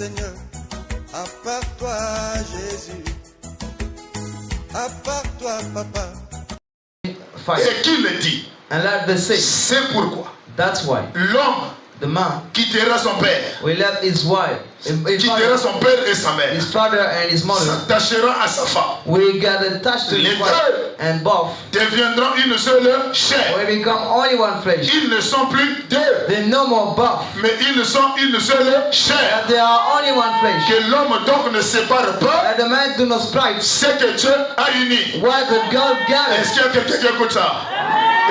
Seigneur, à part toi, Jésus, à part toi, Papa. Et qui le dit? And let the say, c'est pourquoi that's why l'homme the man quittera son père, will let his wife, quittera son père et sa mère, his father and his mother, s'attachera à sa femme. will get attached to Les his wife, deux and both deviendront une seule chair. will become only one flesh. Ils ne sont plus deux, They're no more both, mais ils sont une seule chair. but they are only one flesh. Que l'homme donc ne sépare pas That the man do not split ce que Dieu a uni. what the God gathered. Est-ce qu'il y a quelqu'un qui écoute ça?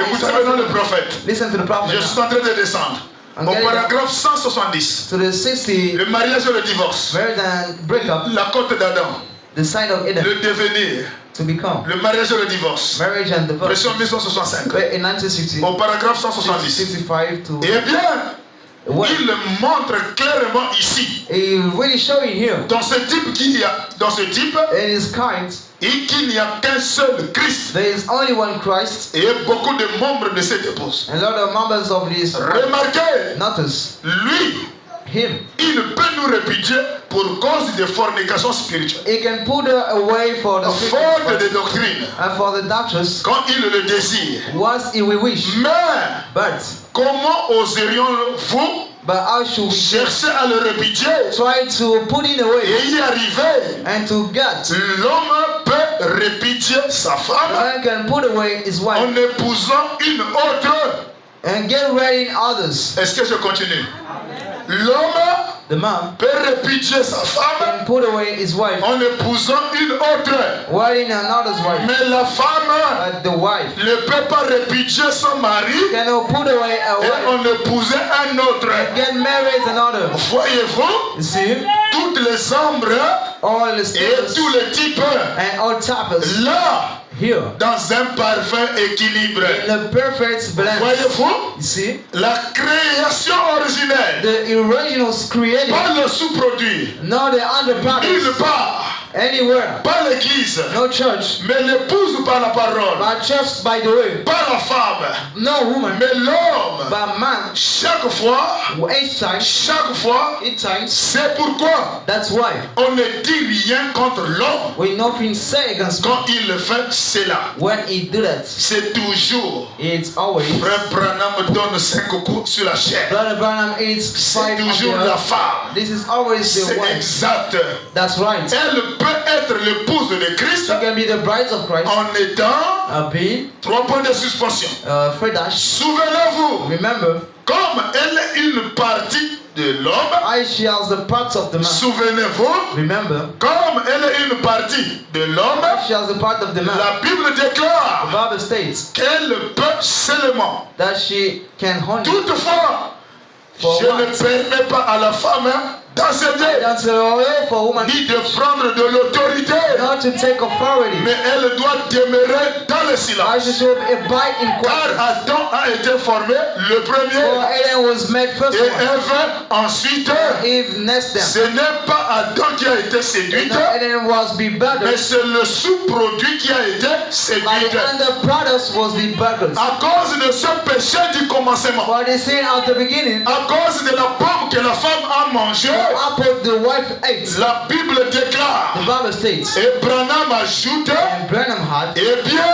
Écoutez maintenant le prophète. Listen to the prophet. Je suis en train de descendre. Au paragraphe 170. To the 60, Le mariage et le divorce. marriage and breakup, La côte d'Adam. the sign of Eden, Le devenir. to become. Le mariage et le divorce. Marriage and divorce. Version 1165. In 1960, Au paragraphe 170. 65 to Eh bien, what? il montre clairement ici. He really showing here Dans ce type in his kind, et qu'il n'y a qu'un seul Christ there is only one Christ et beaucoup de membres de cette épouse. and a lot of members of this. Remarquez, Notice lui, him. il peut nous répudier pour cause de fornication spirituelle, He can put her away for the faute de doctrine, and for the doctors quand il le désire. once he will wish. Mais But comment oserions-vous how should we chercher à le répudier try to put it away et y arriver? and to get? L'homme peut répudier sa The femme man can put away his wife en épousant une autre. and get ready in others. Est-ce que je continue? L'homme The man peut répudier sa femme can put away his wife en épousant une autre. wedding another's wife. Mais la femme But the wife ne peut pas répudier son mari cannot put away a et wife en épouser un autre. and get married another. Voyez-vous, You see, toutes les ombres all the et status tous les types and all types là here dans un parfait équilibre. in the perfect blend. Voyez-vous, You see, la création originelle, the original created, pas le sous-produit, not the under nulle product part, anywhere, pas l'église, no church, mais l'épouse par la parole, but church by the way, pas la femme, no woman, mais l'homme. but man. Chaque fois, Each time, c'est pourquoi that's why on ne dit rien contre l'homme we nothing say against quand il fait cela. when he do that. C'est toujours. It's always Frère Branham donne 5 coups sur la chair. Brother Branham is C'est fight on toujours the la earth. femme. This is always the C'est wife. exact. That's right. Elle peut être l'épouse de Christ She can be the bride of Christ. en étant Be 3 points de suspension. Fred Dash. Souvenez-vous, Remember, comme elle est une partie de l'homme, she has the parts of the man. souvenez-vous, Remember, comme elle est une partie de l'homme, she has the part of the man. la Bible The déclare Bible states qu'elle peut seulement. that she can only Toutefois, For je what? ne permets pas à la femme d'enseigner, that's a way for a woman ni de prendre de l'autorité, not to take authority. mais elle doit demeurer dans le I silence. should abide in Car quiet. Adam a été formé le For premier Adam was made first et one. Ève ensuite. Eve next them. Ce n'est pas Adam qui a été séduite, Adam was mais bebedded. c'est le sous-produit qui a été But séduit. the under products was bebedded. À cause de ce péché du commencement, For the sin at the beginning, à cause de la pomme que la femme a mangée, the apple the wife ate. la Bible The déclare, Bible states, et Branham ajoute, and Branham had, eh bien,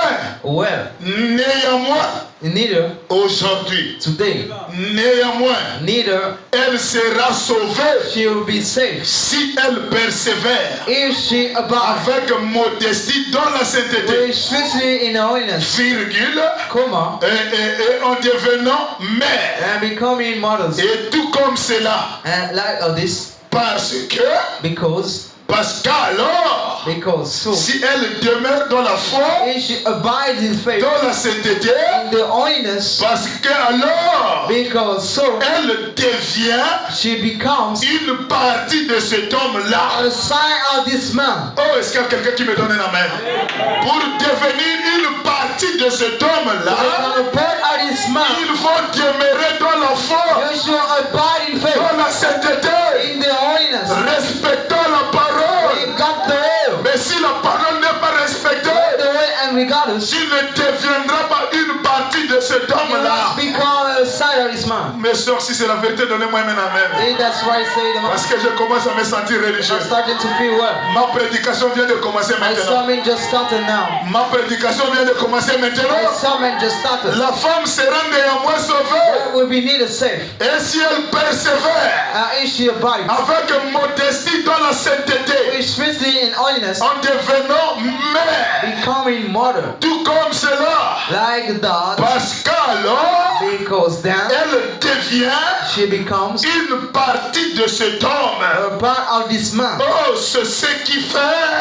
well, néanmoins, neither aujourd'hui, today, néanmoins, neither elle sera sauvée she will be saved si elle persévère if she abides avec modestie dans la sainteté, with strictly in holiness, virgule, comma, et en devenant mère. and becoming mothers. Et tout comme cela, And like this, parce qu'alors, because si elle demeure dans la foi, if she abides in faith, dans la sainteté, in the holiness, parce qu'alors, because elle devient she becomes une partie de cet homme-là. a sign of this man. Oh, est-ce qu'il y a quelqu'un qui me donne un amen? Pour devenir une partie de cet homme-là, Become a part of this man. il faut demeurer dans la foi, You should abide in faith, dans la sainteté, in the holiness. respectant la parole. We got the will, Mais si la parole n'est pas respectée, the way, and we got it. Jesus, tu ne deviendras pas une partie de cet you homme-là. must become a side of this man. Mes soeurs, si c'est la vérité, donnez-moi un amen. See, that's why I say the man. Parce que je commence à me sentir religieux. I'm starting to feel well. Ma prédication vient de commencer My maintenant. sermon just started now. Ma prédication vient de commencer My maintenant. sermon just started. La femme sera néanmoins sauvée. What will be needed safe? Et si elle persévère If she abides, avec modestie dans la sainteté, with strictly in holiness, en devenant mère, becoming mother, tout comme cela, like that, parce qu'alors, because then elle devient she becomes une partie de cet homme. a part of this man. Oh, c'est ce qui fait.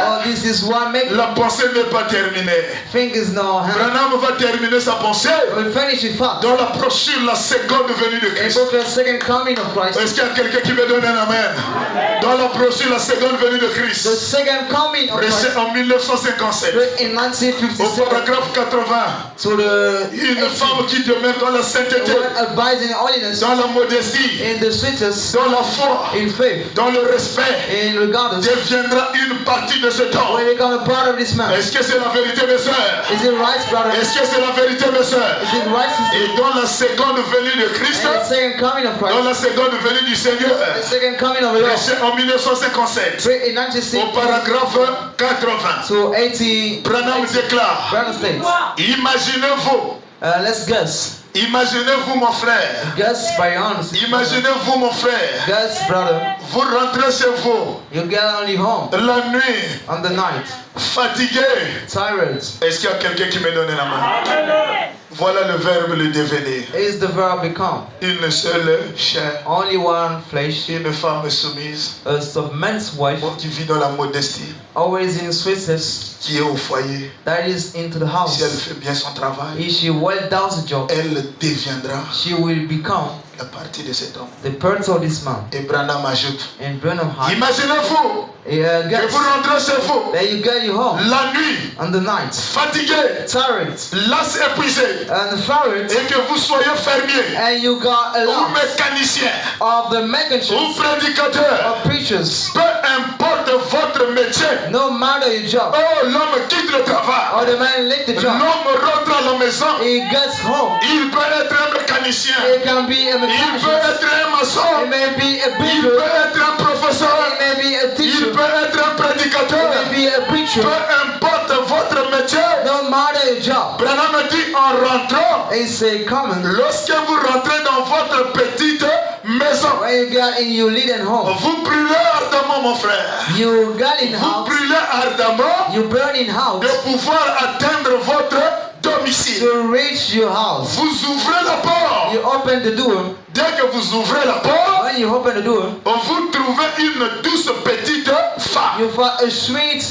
Oh, this is what makes La pensée n'est pas terminée. fingers no hand. Branham va terminer sa pensée We'll finish it fast. dans la brochure La Seconde Venue de In Christ. book the second coming of Christ. Est-ce qu'il y a quelqu'un qui me donne un amen? Dans la brochure La Seconde Venue de The Christ, second coming of Christ en 1957, in au 1957 paragraphe 80, to the une femme qui demeure dans la sainteté, what abides in holiness, dans la modestie, in the sweetness, dans la foi, in faith, dans le respect, in regardless, deviendra une partie de cet homme. will become a part of this man. Est-ce que c'est la vérité, mes soeurs? Is it right, brother? Est-ce que c'est la vérité, mes soeurs? Is it right, sister? Et dans la seconde venue de Christ, And the second coming of dans Christ, la seconde venue du Seigneur, the second coming of the Lord, en 1957, in au 1960 paragraphe 80, to 80, Branham déclare, Brother States. imaginez-vous, Let's guess. imaginez-vous mon frère, Guess by your honesty. imaginez-vous mon frère, Guess, brother. vous rentrez chez vous You get only home la nuit, on the night, fatigué. tired. Est-ce qu'il y a quelqu'un qui me donne la main? Voilà le verbe le devenir. Is the verb become Une seule chair, only one flesh? une femme soumise, A submissive wife, qui vit dans la modestie, always in sweetness, qui est au foyer. that is into the Si elle house. fait bien son travail, If she well does the job, elle deviendra she will become la partie de cet homme. the person of this man. Et Branham ajoute, And Brenham Hart, imaginez-vous que guess vous rentrez chez vous that you get you home la nuit, on the night, fatigué, tired las épuisé, and tired, et que vous soyez fermier and you got a ou lot mécanicien of the ou mechanics prédicateur, of preachers. peu importe votre métier. No matter your job, Oh, l'homme quitte le travail, or the man left the job, l'homme rentre à la maison, he gets home. il peut être un mécanicien, It can be a il peut mechanic, être un maçon, it may be a il builder, peut être un professeur, it may be a il teacher, peut être un it prédicateur, may be a preacher. peu importe votre métier. No matter your job, Branham dit en rentrant, it's a common. lorsque vous rentrez dans votre petite maison, When you get in your leading home, vous brûlez ardemment, mon frère. you got in Vous house, brûlez ardemment you burn in house de pouvoir atteindre votre domicile. to reach your house. Vous ouvrez la porte. You open the door. Dès que vous ouvrez la porte, When you open the door, vous trouvez une douce petite femme. you find a sweet.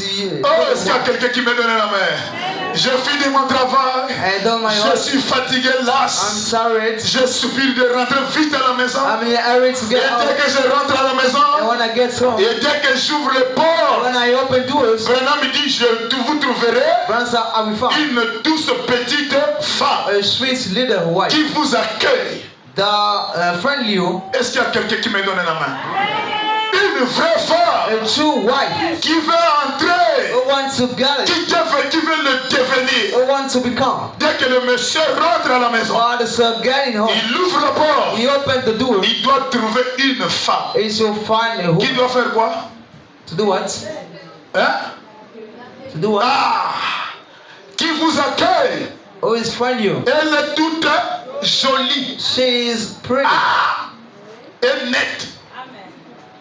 Oh, est-ce qu'il y a quelqu'un qui me donne la main? J'ai fini mon travail. I done my Je work. suis fatigué, I'm las. tired. Je soupire de rentrer vite à la maison. I'm in a hurry to Et get dès out. que je rentre à la And maison, when I get home, et dès que j'ouvre les portes, when I open doors, Branham dit, vous trouverez friends I will find une douce petite femme a sweet little wife. qui vous accueille. The friendly you, Est-ce qu'il y a quelqu'un qui me donne la main? Une vraie femme a true wife qui veut entrer, who wants to get it, qui veut le devenir. who wants to become. Dès que le monsieur rentre à la maison, While the son getting home, il ouvre la porte. he opened the door. Il doit trouver une femme. He shall find a Qui home. doit faire quoi? To do what? Hein? To do what? Ah! Qui vous accueille. Who is friend you? Elle est toute jolie. She is pretty Et nette.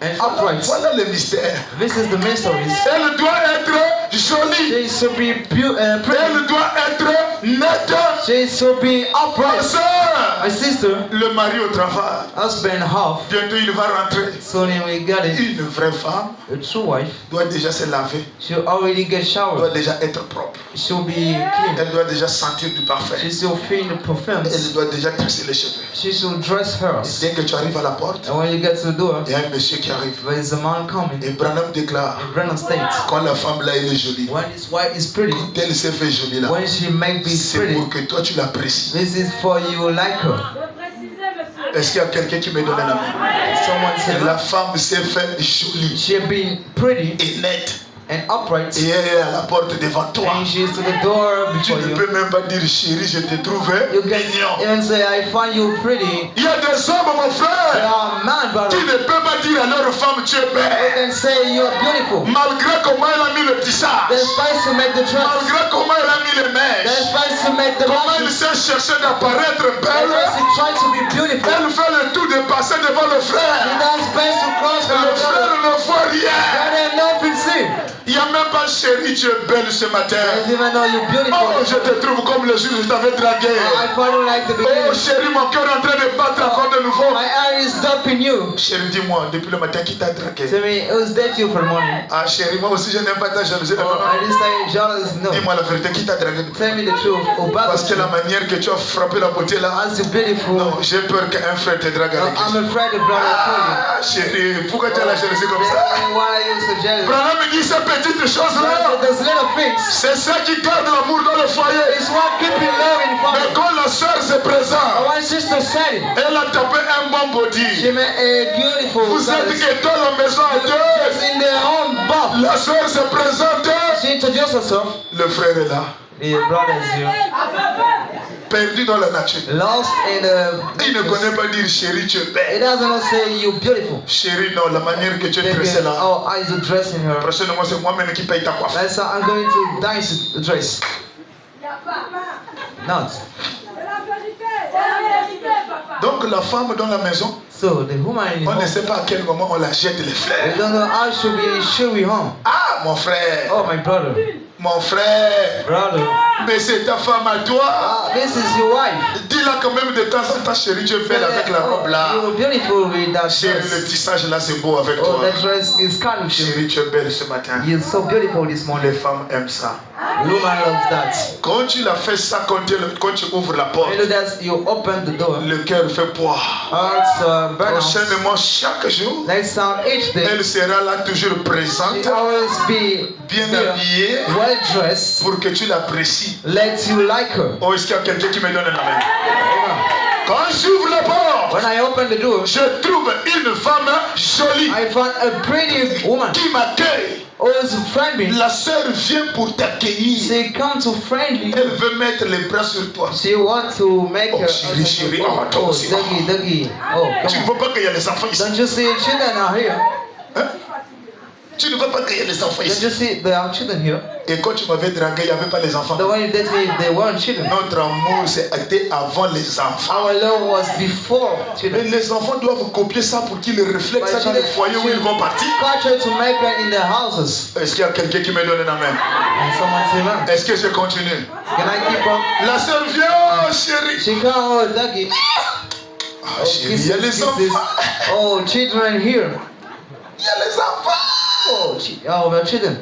and upright. Voilà le mystère. This is the mysteries. Elle doit être jolie. She should be pretty. Elle doit être nette. She should be Ma upright. soeur, My sister, le mari au travail. husband half. Bientôt il va rentrer. So then we got it. Une vraie femme A true wife. doit déjà se laver, She'll already get doit showered. déjà être propre. She'll be clean. Elle doit déjà sentir du parfum. She should feel the perfumes. Elle doit déjà tresser les cheveux. She should dress hers. Dès que tu arrives à la porte, And when you get to the door, il y a un monsieur qui arrive. there is a man coming. Et Branham déclare, And Brennan states, quand la femme là elle est jolie, when his wife is pretty, quand elle s'est fait jolie là, when she may be c'est pretty, pour que toi tu l'apprécies. this is for you like her. Est-ce qu'il y a quelqu'un qui me donne la main? Someone said, La femme s'est fait jolie she been pretty et nette. and upright, et elle est à la porte devant toi. and she's to the door Tu before ne you. peux même pas dire chérie, je te trouve You can mignon. even say, I find you pretty. Il y a des hommes, mon There frère, are men, brother, qui ne peuvent pas dire à leur femme tu es who belle. can say you're beautiful. Malgré comment elle a mis le tissage, There's spice to make the dress. malgré comment elle a mis les There's mèches, spice to make the comment elle lashes. s'est cherchée d'apparaître And belle, as he tries to be beautiful, elle fait le tout de passer devant le he frère. does best to cross Et by le the frère brother. ne voit rien. Brother, nothing seen. Il n'y a même pas chérie, tu es belle ce matin. Doesn't even know you're beautiful. Oh, je te trouve comme le jour où je t'avais dragué. I find you like the Oh beginning. chérie, mon cœur est en train de battre encore de nouveau. My eye is dumping you. Chérie, dis-moi, depuis le matin, qui t'a dragué? Tell me, who's that you for the morning? Ah chérie, moi aussi je n'aime pas ta jalousie. Oh, I didn't say jealous, no. Dis-moi la vérité, qui t'a dragué? Tell me the truth. Oh, Parce que la Bible, manière que tu as frappé la beauté là, as you're beautiful, non, j'ai peur qu'un frère te drague avec I'm lui. afraid the brother told you. Ah chérie, pourquoi tu as la jalousie comme ça? Why are you so jealous? Branham me dit ces petites choses là, Those little things c'est ça qui garde l'amour dans le foyer. is what keeping love in Mais family. quand la soeur se présente, One sister said it. elle a tapé un bon body. She made a beautiful Vous êtes service. que dans la maison à Just deux, in their own bath. la soeur se présente, She introduced herself. le frère est là, The brother is here. perdu dans la nature. Lost in Il ne the... connaît pas dire chérie, tu es It belle. doesn't not say you're beautiful. Chérie, non, la manière que tu es dressée là. Oh, eyes are dressing her. Prochainement, c'est moi-même qui paye ta coiffe. That's how I'm going to dance the dress. Not. Donc la femme dans la maison, So the woman in on ne home, sait pas à quel moment on la jette les we fleurs. don't know how should we home. Ah, mon frère, Oh, my brother. mon frère, Brother. mais c'est ta femme à toi. Ah, this is your wife. Dis-la quand même de temps en temps, chérie, tu es belle avec la robe là. You're beautiful with that Chérie, le dress. tissage là, c'est beau avec Oh, toi. that dress is kind of Chérie, tu es belle ce matin. You're so beautiful this Les morning. femmes aiment ça. Woman loves that. Quand tu l'as fait ça, quand tu ouvres la porte, You know that you open the door. le cœur fait poids. Hearts burn out. Prochainement, chaque jour, Next sound each day. elle sera là toujours She présente, always be bien there, habillée, well dressed. pour que tu l'apprécies. Let you like her. Oh, est-ce qu'il y a quelqu'un qui me donne un amen? Amen. Quand j'ouvre la porte, When I open the door, je trouve une femme jolie I found a pretty woman qui m'accueille. who is friendly. La sœur vient pour t'accueillir. She comes to friendly. Elle veut mettre les bras sur toi. She wants to make Oh, her. chérie, chérie. Oh, toi Oh, aussi. Dougie, Dougie. Oh, Tu ne come vois pas qu'il y a les enfants on. ici? Don't you see children are here? Hein? Tu ne vois pas qu'il y a les enfants Don't ici? you see there are children here? Et quand tu m'avais dragué, il n'y avait pas les enfants. The one you dated me, they weren't children. Notre amour, c'était avant les enfants. Our love was before Mais children. les enfants doivent copier ça pour qu'ils reflètent ça dans les foyers où ils vont partir. Culture to make it in their houses. Est-ce qu'il y a quelqu'un qui me donne un amen? And someone say, man, Est-ce que je continue? can I keep on? La sœur vient, oh chérie. She come, oh, Dougie. Ah chérie, il y a les enfants. Oh, children here. Il y a les enfants. Oh, oh, the children.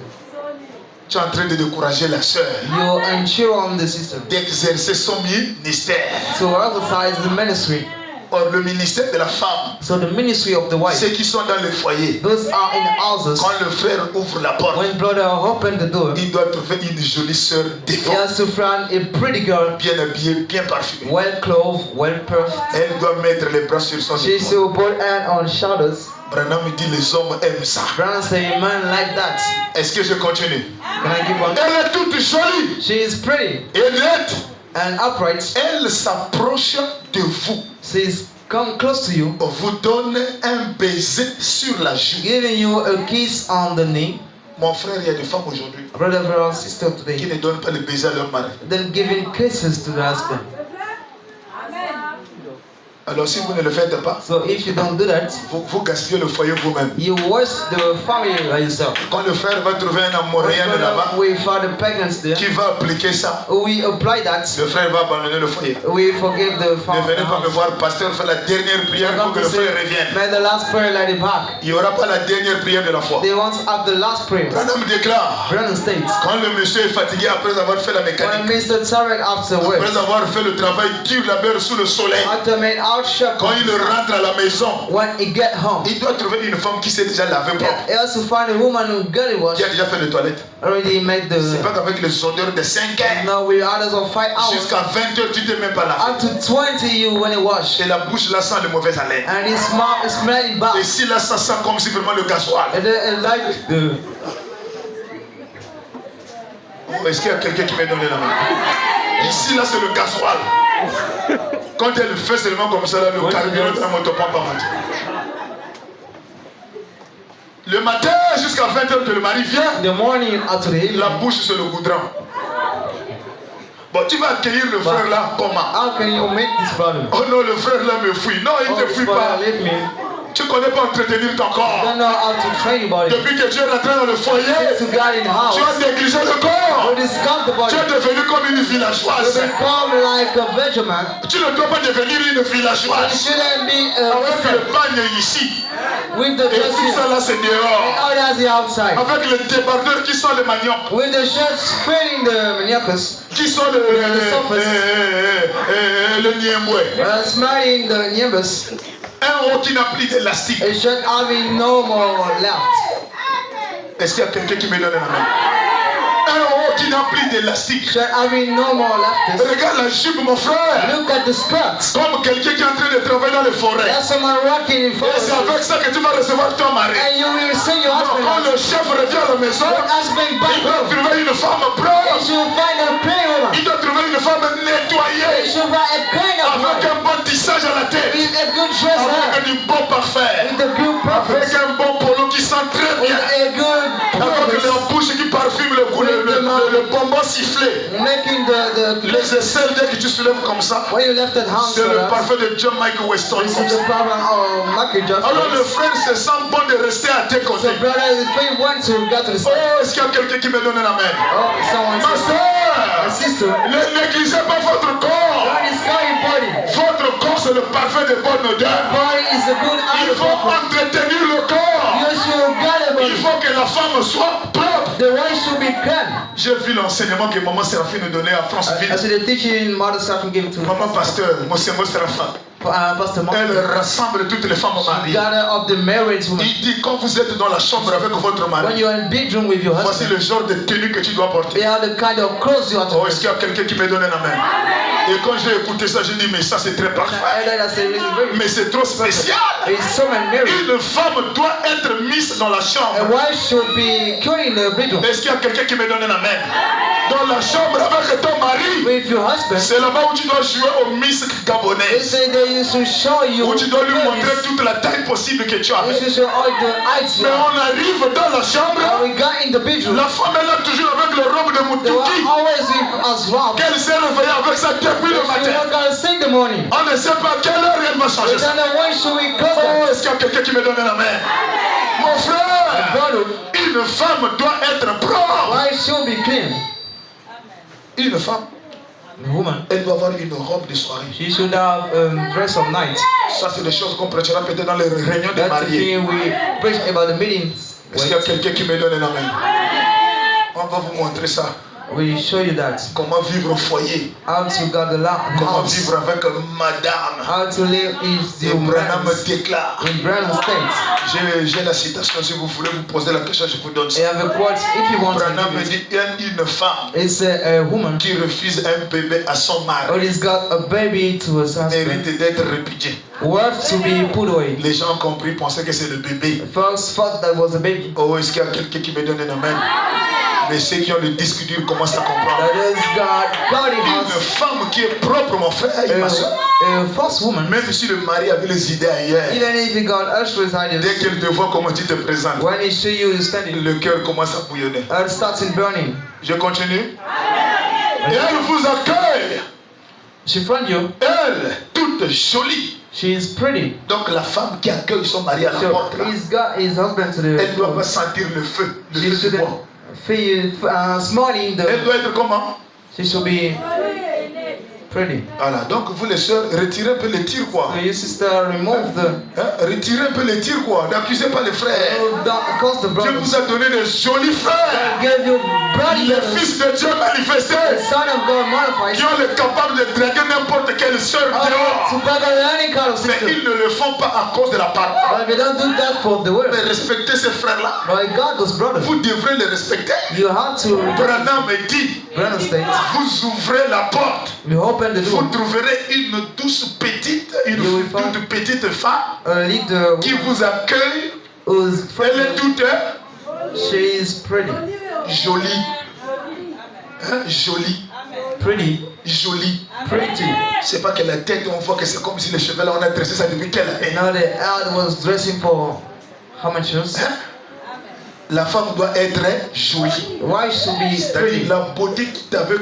Tu es en train de décourager la sœur You ensure on the system d'exercer son ministère. to exercise the ministry. Or, le ministère de la femme, So the ministry of the wife. ceux qui sont dans le foyer, Those are in houses. quand le frère ouvre la porte, When brother open the door, il doit trouver une jolie sœur he devant, has to find a pretty girl, bien habillée, bien parfumée. well clothed, well perfect. Elle doit mettre les bras sur son She épaule. should put hand on shoulders. Branham me dit les hommes aiment ça. Brother say, man like that. Est-ce que je continue? Can I keep on? Elle est toute jolie She is pretty et nette. and upright. Elle s'approche de vous. She's come close to you, Vous donne un baiser sur la joue. giving you a kiss on the knee. Mon frère, il y a des femmes aujourd'hui Brother or sister qui today, ne donnent pas le baiser à leur mari. then giving kisses to the husband. Alors si vous ne le faites pas, So if you don't do that, vous gaspillez le foyer vous-même. you waste the family by yourself. Quand le frère va trouver un Amoréen là-bas We found the pagans there. qui va appliquer ça, We apply that. le frère va abandonner le foyer. We forgive the Ne family. venez pas me voir, pasteur, faire la dernière prière pour que le frère revienne. May the last prayer let it back. Il n'y aura pas la dernière prière de la foi. They want to have the last prayer. Branham déclare, Brandon states, quand le monsieur est fatigué après avoir fait la when mécanique, Mr. Tarek afterwards, après avoir fait le travail dur labeur sous le soleil, after made out shop, quand il rentre à la maison, when he get home, il doit trouver une femme qui s'est déjà lavée propre, he has to find a woman who got it washed. qui a déjà fait les toilettes. Already made C'est the. pas qu'avec les odeurs de 5 heures, Now we others of 5 hours. jusqu'à 20 heures, tu ne t'es même pas lavé. Up to 20 you when it wash. Et la bouche là sent le mauvais haleine. And it smelling Et bad. si là ça sent comme si vraiment le gasoil. And then like the. Oh, est-ce qu'il y a quelqu'un qui m'a donné la main? Ici, là, c'est le gasoil. Quand elle fait seulement comme ça, là, le carburant de la moto prend pas mal. Le matin jusqu'à 20h que le mari vient, In the morning up to the evening. la bouche sur le goudron. Bon, tu vas accueillir le frère là comment? How can you make this problem? Oh non, le frère là me fuit. Non, il ne te this fuit brother pas. leave me. Tu ne connais pas entretenir ton You corps. don't know how to train your body. Depuis que tu es rentré dans le foyer, To God in the house. tu as négligé le corps. You discount the body. Tu es devenu comme une You villageoise. become like a Benjamin. Tu ne dois pas devenir une You villageoise. shouldn't be Avec a le bagne ici. with the Et dress tout ça here. là, c'est dehors. All that's the outside. Avec les débardeurs qui sont les maniocs. With the shirts filling the maniacus. Qui sont le niemboué. Smiling the nimbus. Un haut qui n'a plus d'élastique. A shirt having no more left. Est-ce qu'il y a quelqu'un qui me donne la main? Un haut qui n'a plus d'élastique. Shirt having no more left. Regarde la jupe, mon frère. Look at the skirts. Comme quelqu'un qui est en train de travailler dans les forêts. That's someone working in Et c'est forest. avec ça que tu vas recevoir ton mari. And you will see your husband. Quand le chef revient à la maison, Your husband back il doit home. trouver une femme You propre. should find a clean woman. Il doit trouver une femme You nettoyée. should find a clean Avec woman. un bon tissage à la tête. With a good dress Avec hair. du bon parfum. With a good Avec purpose. un bon polo qui sent très With bien. a good Avec purpose. la bouche qui parfume le bonbon sifflé. Making the Les aisselles dès que tu soulèves comme ça, when you left at house c'est for le us. parfum de John Michael Weston. This is the problem of Michael Alors le Johnson. frère se sent bon de rester à tes côtés. So brother, if you want to get to the side. Oh, est-ce qu'il y a quelqu'un qui me donne la main? Oh, someone Ma says, soeur, my sister, ne négligez pas votre corps. God is your body. Votre corps, c'est le parfum de bonne odeur. Body is a good Il idol. faut entretenir le corps. You should get a Il body. faut que la femme soit propre. The one should be clean. J'ai vu l'enseignement que maman Séraphine donnait à Franceville. I see the teaching Mother Seraphim gave to Maman pasteur, mon Séraphin. Pastor Mark. Elle rassemble toutes les femmes mariées. Gather up the married women. Il dit quand vous êtes dans la chambre avec votre When mari, you are in bedroom with your voici husband, le genre de tenue que tu dois porter. they are the kind of clothes you have to Oh, wear. est-ce qu'il y a quelqu'un qui me donne la main? Et quand j'ai écouté ça, j'ai dit mais ça c'est très parfait. Mais c'est trop spécial. It's so married. Une femme doit être mise dans la A chambre. wife should be clean in the bedroom Est-ce qu'il y a quelqu'un qui me donne la main? Dans la chambre avec ton mari. with your husband. C'est là-bas où tu dois jouer au Miss They Gabonaise. say that you should show you. Où tu dois lui montrer toute la taille possible que tu as. You should show all the heights you Mais have. on arrive dans la And chambre. we got in the bedroom. La femme est là toujours avec le robe de They were Moutouki. always with us round. Qu'elle s'est réveillée avec ça depuis le She matin. woke up 6 in the morning. On ne sait pas à quelle heure elle va We changer ça. don't know when should we close Oh, that. est-ce qu'il y a quelqu'un qui me donne la main? Mon frère, Brother, une femme doit être propre. why should be clean? Une femme, The woman, elle doit avoir une robe de soirée. she should have dress of night. Ça, c'est des choses qu'on prêchera peut-être dans les réunions des That's the mariés. thing we preach about the meetings. Est-ce qu'il y a quelqu'un qui me donne la main? On va vous montrer ça. We show you that. Comment vivre au foyer. How to got the Comment house. vivre avec madame. How to live is Et the Branham man's déclare. in Branham State. J'ai la citation, si vous voulez vous poser la question, je vous donne I ça. have a quote if you want Branham to give dit it. il y a une femme It's a woman qui refuse un bébé à son who mari has got a baby to his husband. mérite d'être répudié. Worth to be put away. Les gens ont compris, pensaient que c'est le bébé. First thought that was a baby. Oh, est-ce qu'il y a quelqu'un qui me donne un amen? Mais ceux qui ont le disque dur commencent à comprendre. That is God in Une us. femme qui est propre, mon frère et ma soeur. A first woman, Même si le mari avait les idées ailleurs, even if you got Usher's dès ideas, qu'elle te voit comment tu te présentes, when he see you standing, le cœur commence à bouillonner. it starts in burning. Je continue. Et elle vous accueille. She found you. Elle, toute jolie. She is pretty. Donc la femme qui accueille son mari à la So porte, là, he's got his husband to elle ne doit the. pas sentir le feu She du shouldn't bois. feel smelling Elle the. doit être comment? She should be pretty. Voilà, donc vous les soeurs, retirez un peu les tirs quoi. So your sister remove the. Retirez un peu les tirs quoi. N'accusez pas les frères. Cause the Dieu brothers. vous a donné des jolis frères. Give you bloody Les brothers. fils de Dieu manifestés The son of God modified. qui ont le capable de draguer n'importe quelle soeur To dehors. beg any kind of Mais sister. ils ne le font pas à cause de la parole. But we don't do that for the world. Mais respectez ces frères-là. But God, those brothers, Vous devrez les respecter. you have to. Branham me dit, Brother State, vous ouvrez la porte. you open the Vous door. trouverez une douce petite, une You will find- toute petite femme Lead the qui vous accueille. who's Elle est friendly. toute She is pretty. jolie. Hein? Jolie. Pretty. Jolie. Pretty. C'est pas que la tête, on voit que c'est comme si les cheveux là, on a dressé ça depuis quelle année? Now the ad was dressing for how much years? Hein? La femme doit être jolie. Why should be C'est-à-dire pretty? la beauté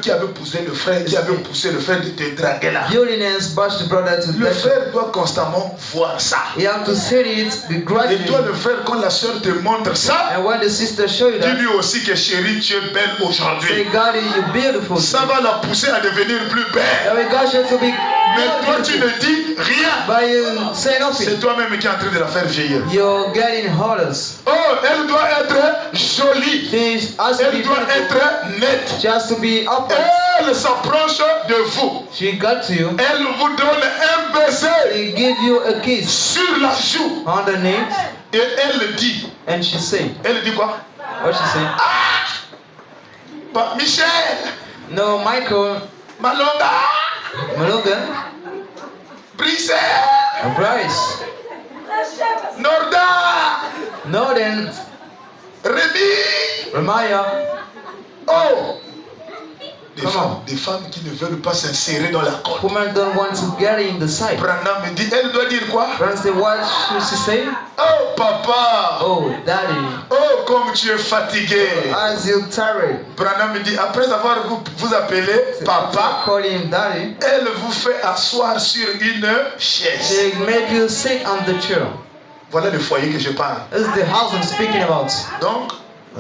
qui avait poussé le frère, qui avait poussé le frère de te draguer là. Beautiness pushed the brother to Le let frère doit constamment voir ça. you have to see it Et gradually. toi, le frère, quand la soeur te montre ça, And when the sister show you that, dis-lui aussi que chérie, tu es belle say, aujourd'hui. God, you're beautiful. Ça va la pousser à devenir plus belle. And when God shows you to be Mais toi, tu ne dis rien. but you say nothing, C'est toi-même qui es en train de la faire vieillir. you're getting hotters. Oh, elle doit être jolie. She has to be Elle doit beautiful. être nette. She has to be upright. Elle s'approche de vous. She got to you. Elle vous donne un baiser She give you a kiss sur la joue. underneath, Et elle dit, and she say, elle dit quoi? what she say? Bah, Michel, No, Michael, Malonga, Malogan, Brice, Bryce, Norda, Northern, Rémi. Ramaya. Oh! Comment? Des femmes qui ne veulent pas s'insérer dans la corde. Women don't want to get in the side. Branham me dit, elle doit dire quoi? Brother say, what should she say? Oh papa! Oh, daddy, Oh comme tu es fatigué! as you tired. Branham me dit, après avoir vous appelé papa, Call him daddy. elle vous fait asseoir sur une chaise. She make you sit on the chair. Voilà le foyer que je parle. This is the house I'm speaking about. Donc,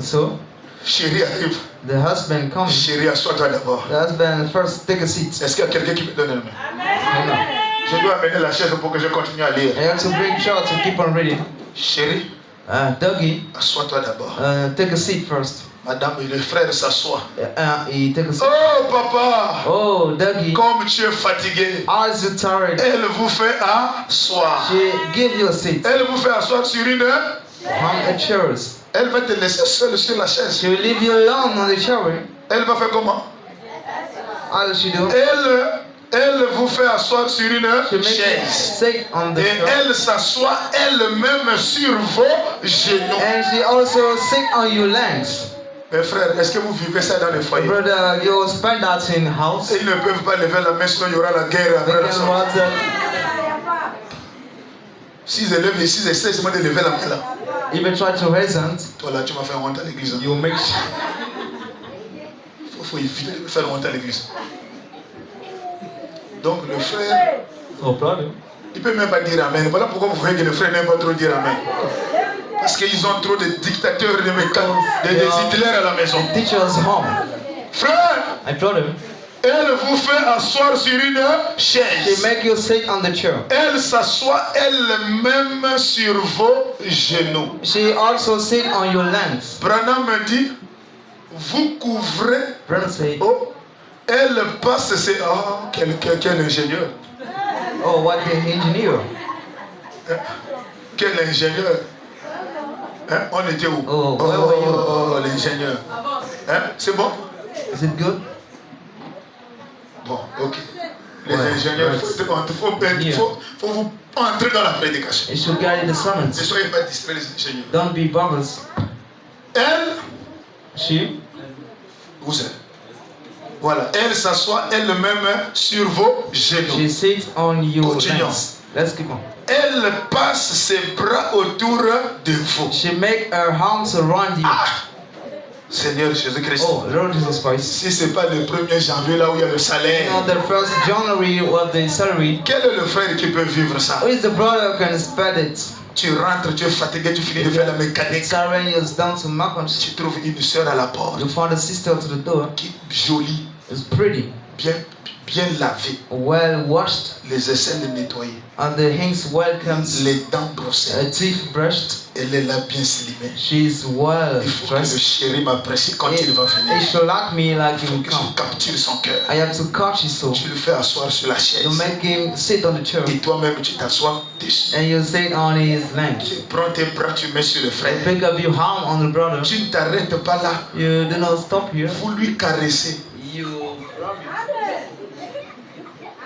So, chérie arrive. the husband comes. Chérie, assois-toi d'abord. The husband first take a seat. Est-ce qu'il y a quelqu'un qui me donne la main? You know. Je dois amener la chaise pour que je continue à lire. I have to bring chair to keep on reading. Chérie, Dougie, assois-toi d'abord. take a seat first. Madame et le frère s'assoient. He take a seat. Oh papa! Oh, Dougie, Comme tu es fatigué, as you tired, elle vous fait asseoir. she give you a seat Elle vous fait asseoir sur une. on a chair. Elle va te laisser seule sur la chaise. She will leave you alone on the chair. Elle va faire comment? How does she do? Elle vous fait asseoir sur une She makes you chaise. sit on the Et chair. elle s'assoit elle-même sur vos genoux. And she also sit on your legs. Mes frères, est-ce que vous vivez ça dans les foyers? Brother, you spend that in house. Ils ne peuvent pas lever la main, sinon il y aura la guerre They après la can sortie. watch them. S'ils élèvent ici, ils essaient seulement de lever la main là. Even try to raise hands. Toi là, tu m'as fait honte à l'église. You make sure. Faut éviter de me faire honte à l'église. Donc le frère, No problem. il peut même pas dire amen. Voilà pourquoi vous voyez que le frère n'aime pas trop dire amen. Parce qu'ils ont trop de dictateurs, des Hitler à la maison. Teacher's home. Frère, I told him. elle vous fait asseoir sur une She chaise. make you sit on the chair. Elle s'assoit elle-même sur vos genoux. She also sit on your legs. Branham me dit, vous couvrez. Brother say, Oh, elle passe, c'est. Oh, quel ingénieur. oh, what the engineer? Quel ingénieur. Hein? On était où? Oh, where were you? Oh, l'ingénieur. Hein? C'est bon? Is it good? Bon, ok. Les Ouais, ingénieurs, ouais. faut vous entrer dans la prédication. You should carry the Ne sermons. soyez pas distraits, les ingénieurs. Don't be bothered. Elle, She, vous êtes. Voilà, elle s'assoit elle-même sur vos genoux. she sits on your Continuons. legs. Let's keep on. Elle passe ses bras autour de vous. She make her arms around you. Ah! Seigneur Jésus-Christ. Oh, Lord Jesus Christ. Si ce n'est pas le 1er janvier là où il y a le salaire, On the 1st January of the salary, quel est le frère qui peut vivre ça? who is the brother who can spend it? Tu rentres, tu es fatigué, tu finis de faire la mécanique. Salary is down to Macon. Tu trouves une soeur à la porte You found a sister to the door. qui est jolie, It's pretty, bien lavée, well washed, les aisselles nettoyées, and the hands welcomes, les dents brossées. teeth brushed. Elle est là bien slimée. She's well Il faut que le dressed. chéri m'apprécie quand il va It venir. should like me like Il he faut will que come. je capture son cœur. I have to catch his soul. Tu le fais asseoir sur la chaise. You make him sit on the chair, Et toi-même, tu t'assois dessus. and you sit on his legs. Tu prends tes bras, tu mets sur le You frère. pick up your arm on the brother. Tu ne t'arrêtes pas là. You do not stop here. Vous lui caressez. You rub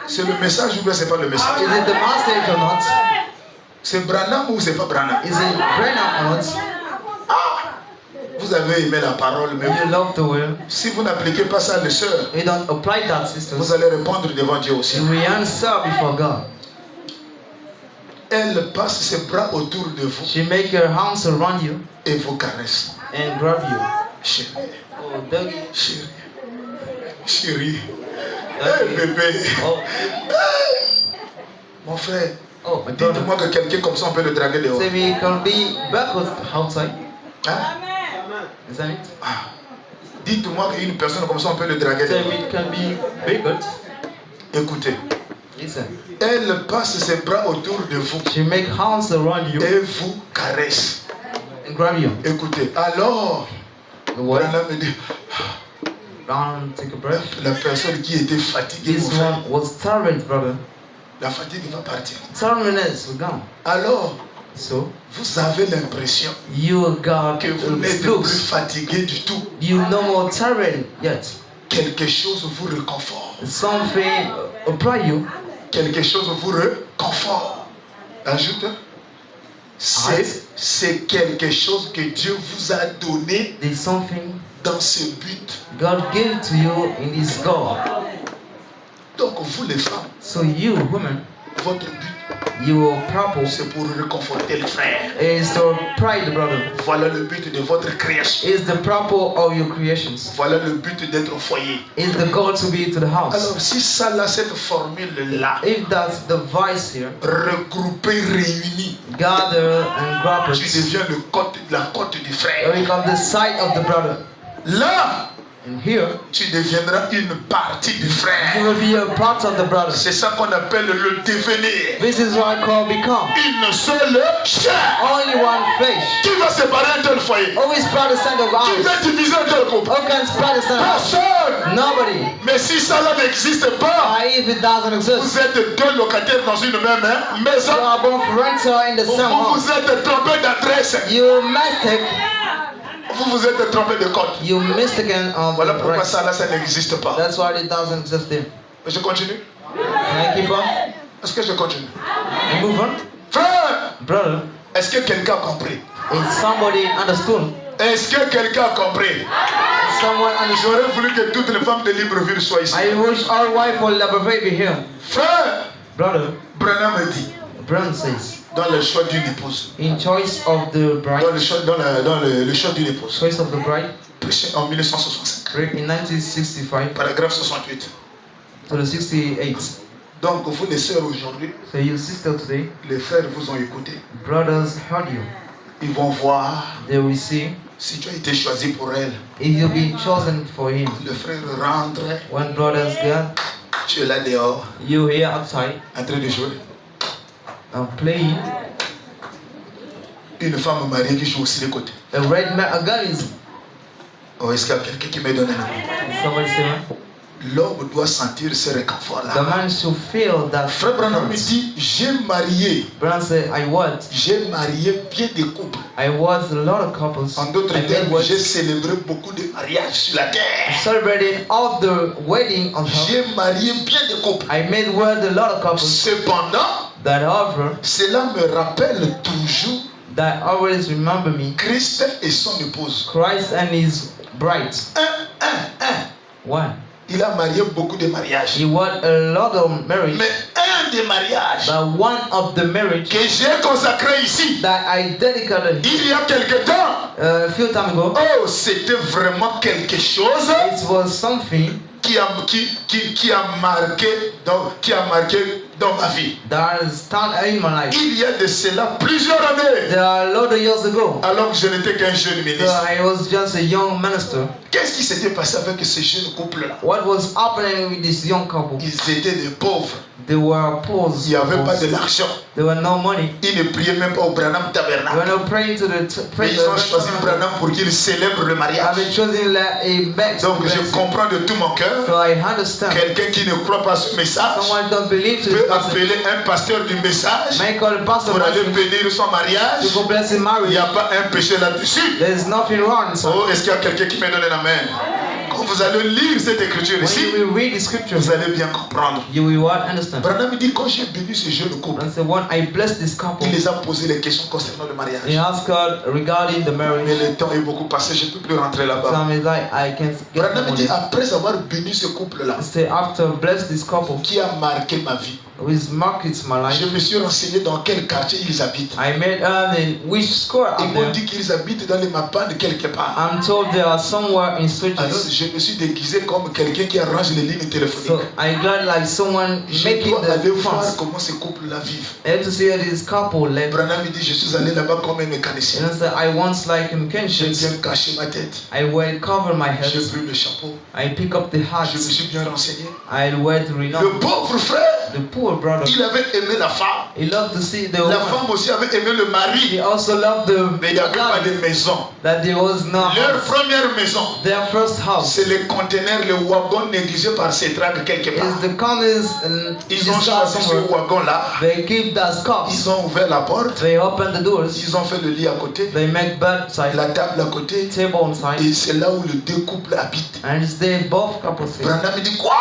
C'est le message ou bien c'est pas le message? Is it the message or not? C'est Branham ou c'est pas Branham? Is it Brennan or not? Vous avez aimé la parole, mais You love the word. si vous n'appliquez pas ça, les sœurs, You don't apply that, sisters. vous allez répondre devant Dieu aussi. You will answer before God. Elle passe ses bras autour de vous She make her arms around you et vous caresse. and grab you. Chérie, Oh, doggy. chérie, chérie. Doggy. Bébé. Oh, Mon frère, oh, my brother. dites-moi que quelqu'un comme ça, on peut le draguer dehors. Say we can be backward outside. Hein? Isn't it? Ah. Dites-moi qu'une personne comme ça, on peut le draguer Say dehors. we can be backward. Écoutez, Listen. elle passe ses bras autour de vous She make arms around you et vous caresse. and grab you. Écoutez, alors, The what? Branham me dit, Down, take a breath. la personne qui était fatiguée, This mon frère, one was tired, brother. la fatigue va partir. Tiredness was gone. Alors, So vous avez l'impression you got que vous n'êtes plus looks. fatigué du tout. You no more tired yet. Quelque chose vous réconforte. Something apply you. Quelque chose vous réconforte. Ajoute. C'est quelque chose que Dieu vous a donné There's something dans ce but. God gave to you in this goal. Donc vous les femmes, So you, women, votre but your purpose c'est pour réconforter les frères. is to pride, brother. Voilà le but de votre création. Is the purpose of your creations. Voilà le but d'être au foyer. Is the goal to be to the house. Alors si ça là, cette formule là, If that's the vice here, regroupée, réunie, gather and grab tu it. deviens la côte du You frère. become the side of the brother. Là, And here, tu deviendras une partie du you frère. will be a part of the brother. C'est ça qu'on appelle le devenir. This is what I call become. Une seule chair. Only one flesh. Qui va séparer un tel foyer? Always proud the son of Qui ours. va diviser un tel groupe? Who can spread the son of ours? Personne. Nobody. Mais si ça là n'existe pas, If it doesn't exist, vous êtes deux locataires dans une même maison. you are both renter in the same Vous home. vous êtes trompé d'adresse. You mistake. Vous vous êtes trompé de code. You mistaken on Voilà the pourquoi right. ça là, ça n'existe pas. That's why it doesn't exist there. Je continue. Can I keep on? Est-ce que je continue? And move on. Frère, Brother, est-ce que quelqu'un a compris? is somebody understood? Est-ce que quelqu'un a compris? Someone understood? J'aurais voulu que toutes les femmes de Libreville soient ici. I wish our wife will never be here. Frère, Brother, Branham me dit, Brown says, dans le choix d'une épouse, in choice of the bride, dans le choix d'une épouse, choice of the bride, prêché en 1965, read in 1965 paragraphe 68. to the 68. Donc vous les sœurs aujourd'hui, So your sister today, les frères vous ont écouté. brothers heard you. Ils vont voir They will see si tu as été choisi pour elle. if you'll be chosen for him. Le frère rentre, When brothers get tu es là dehors, you here outside en train de jouer. and playing, Une femme mariée qui joue aussi les côtés. a red man, a guy is Oh, est-ce qu'il y a quelqu'un qui me donne un avis? somebody say, L'homme doit sentir ce réconfort-là. the man should feel that. Frère Branham me dit, j'ai marié bien des couples. I was a lot of couples. En d'autres I made termes, what j'ai célébré beaucoup de mariages sur la terre. celebrated all the wedding on her. J'ai marié bien des couples. I made word a lot of couples Cependant, that however cela me rappelle toujours that always remember me, Christ et son épouse. Christ and his bride. One. Il a marié beaucoup de mariages. He was a lot of marriage, Mais un des mariages but one of the marriage que j'ai consacré ici, that I dedicated il y a quelque temps, a few time ago, oh, c'était vraiment quelque chose it was something qui a marqué dans ma vie. that started in my life. Il y a de cela plusieurs années, There are a lot of years ago. alors que je n'étais qu'un jeune So ministre. I was just a young minister. Qu'est-ce qui s'était passé avec ce jeune couple-là? What was happening with this young couple? Ils étaient des pauvres. They were poor. Il n'y avait pas de l'argent. There were no money. Ils ne priaient même pas au Branham They were Tabernacle. not praying to the Mais ils ont choisi Branham pour qu'il célèbre le I've mariage. been chosen a back. Donc je comprends de tout mon cœur. So I understand. Quelqu'un qui ne croit pas ce message Someone don't believe to peut this message. appeler un pasteur du message May call the pastor pour aller to bénir son mariage. go bless his Il marriage. n'y a pas un péché là-dessus. There is nothing wrong. So Oh, est-ce qu'il y a quelqu'un qui me donne un amen? Quand vous allez lire cette écriture When ici, you will read the scripture, vous allez bien comprendre. you will understand. Branham dit, quand j'ai béni ce jeune couple, And so when I bless this couple, il les a posé les questions concernant le mariage. he asked God regarding the Mais marriage. le temps est beaucoup passé, je ne peux plus rentrer là-bas. Some is like, I can't get Branham dit, money. après avoir béni ce couple-là, Say after bless this couple, qui a marqué ma vie, with markets my je life, me suis renseigné dans quel quartier ils habitent. I made in which square Ils up m'ont there. dit qu'ils habitent dans les Mapanes quelque part. I'm told they are somewhere in Alors switches. je me suis déguisé comme quelqu'un qui arrange les lignes téléphoniques. So I glad like someone Je making dois aller the voir funds. comment ces couples-là vivent. I have to see that this couple left. Branham dit, je suis allé là-bas comme un mécanicien. And I said, I once like in J'ai conscience, bien caché ma tête. I will cover my J'ai head. pris le chapeau. I pick up the Je me hat. suis bien renseigné. I wear the Le renown. pauvre frère, The poor brother, il avait aimé la femme. he loved to see the La woman. femme aussi avait aimé le He mari. also loved the Mais il n'y avait pas de land maison. that there was no Leur house. première maison, Their first house c'est les conteneurs, le wagon négligé par ces traques quelque part. is the corners and Ils ont choisi ce wagon-là. they keep the scarves. Ils ont ouvert la porte. They open the doors. Ils ont fait le lit à côté. They make bedside, La table à côté. table on side, Et c'est là où les deux couples habitent. and it's there both couples sit. Branham dit quoi?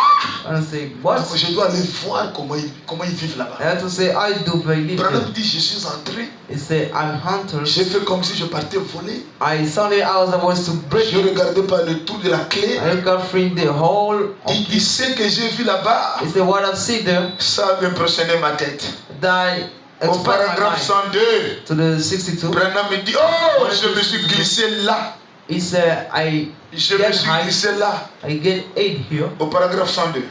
And say, what? Je dois aller voir comment ils vivent là-bas. I have to say, I do believe Branham it. dit je suis entré. He said, I'm hunter. J'ai fait comme si je partais voler. I sounded I was to break Je it. regardais par le trou de la clé. I got free the whole of Il dit ce que j'ai vu là-bas. He said, what I see there, Ça a impressionné ma tête. that Au expand my paragraphe mind 102, to the 62. Branham me dit, oh, je me suis glissé là. He said, I Je me get suis high, glissé là. I get 8 here. Au paragraphe 102.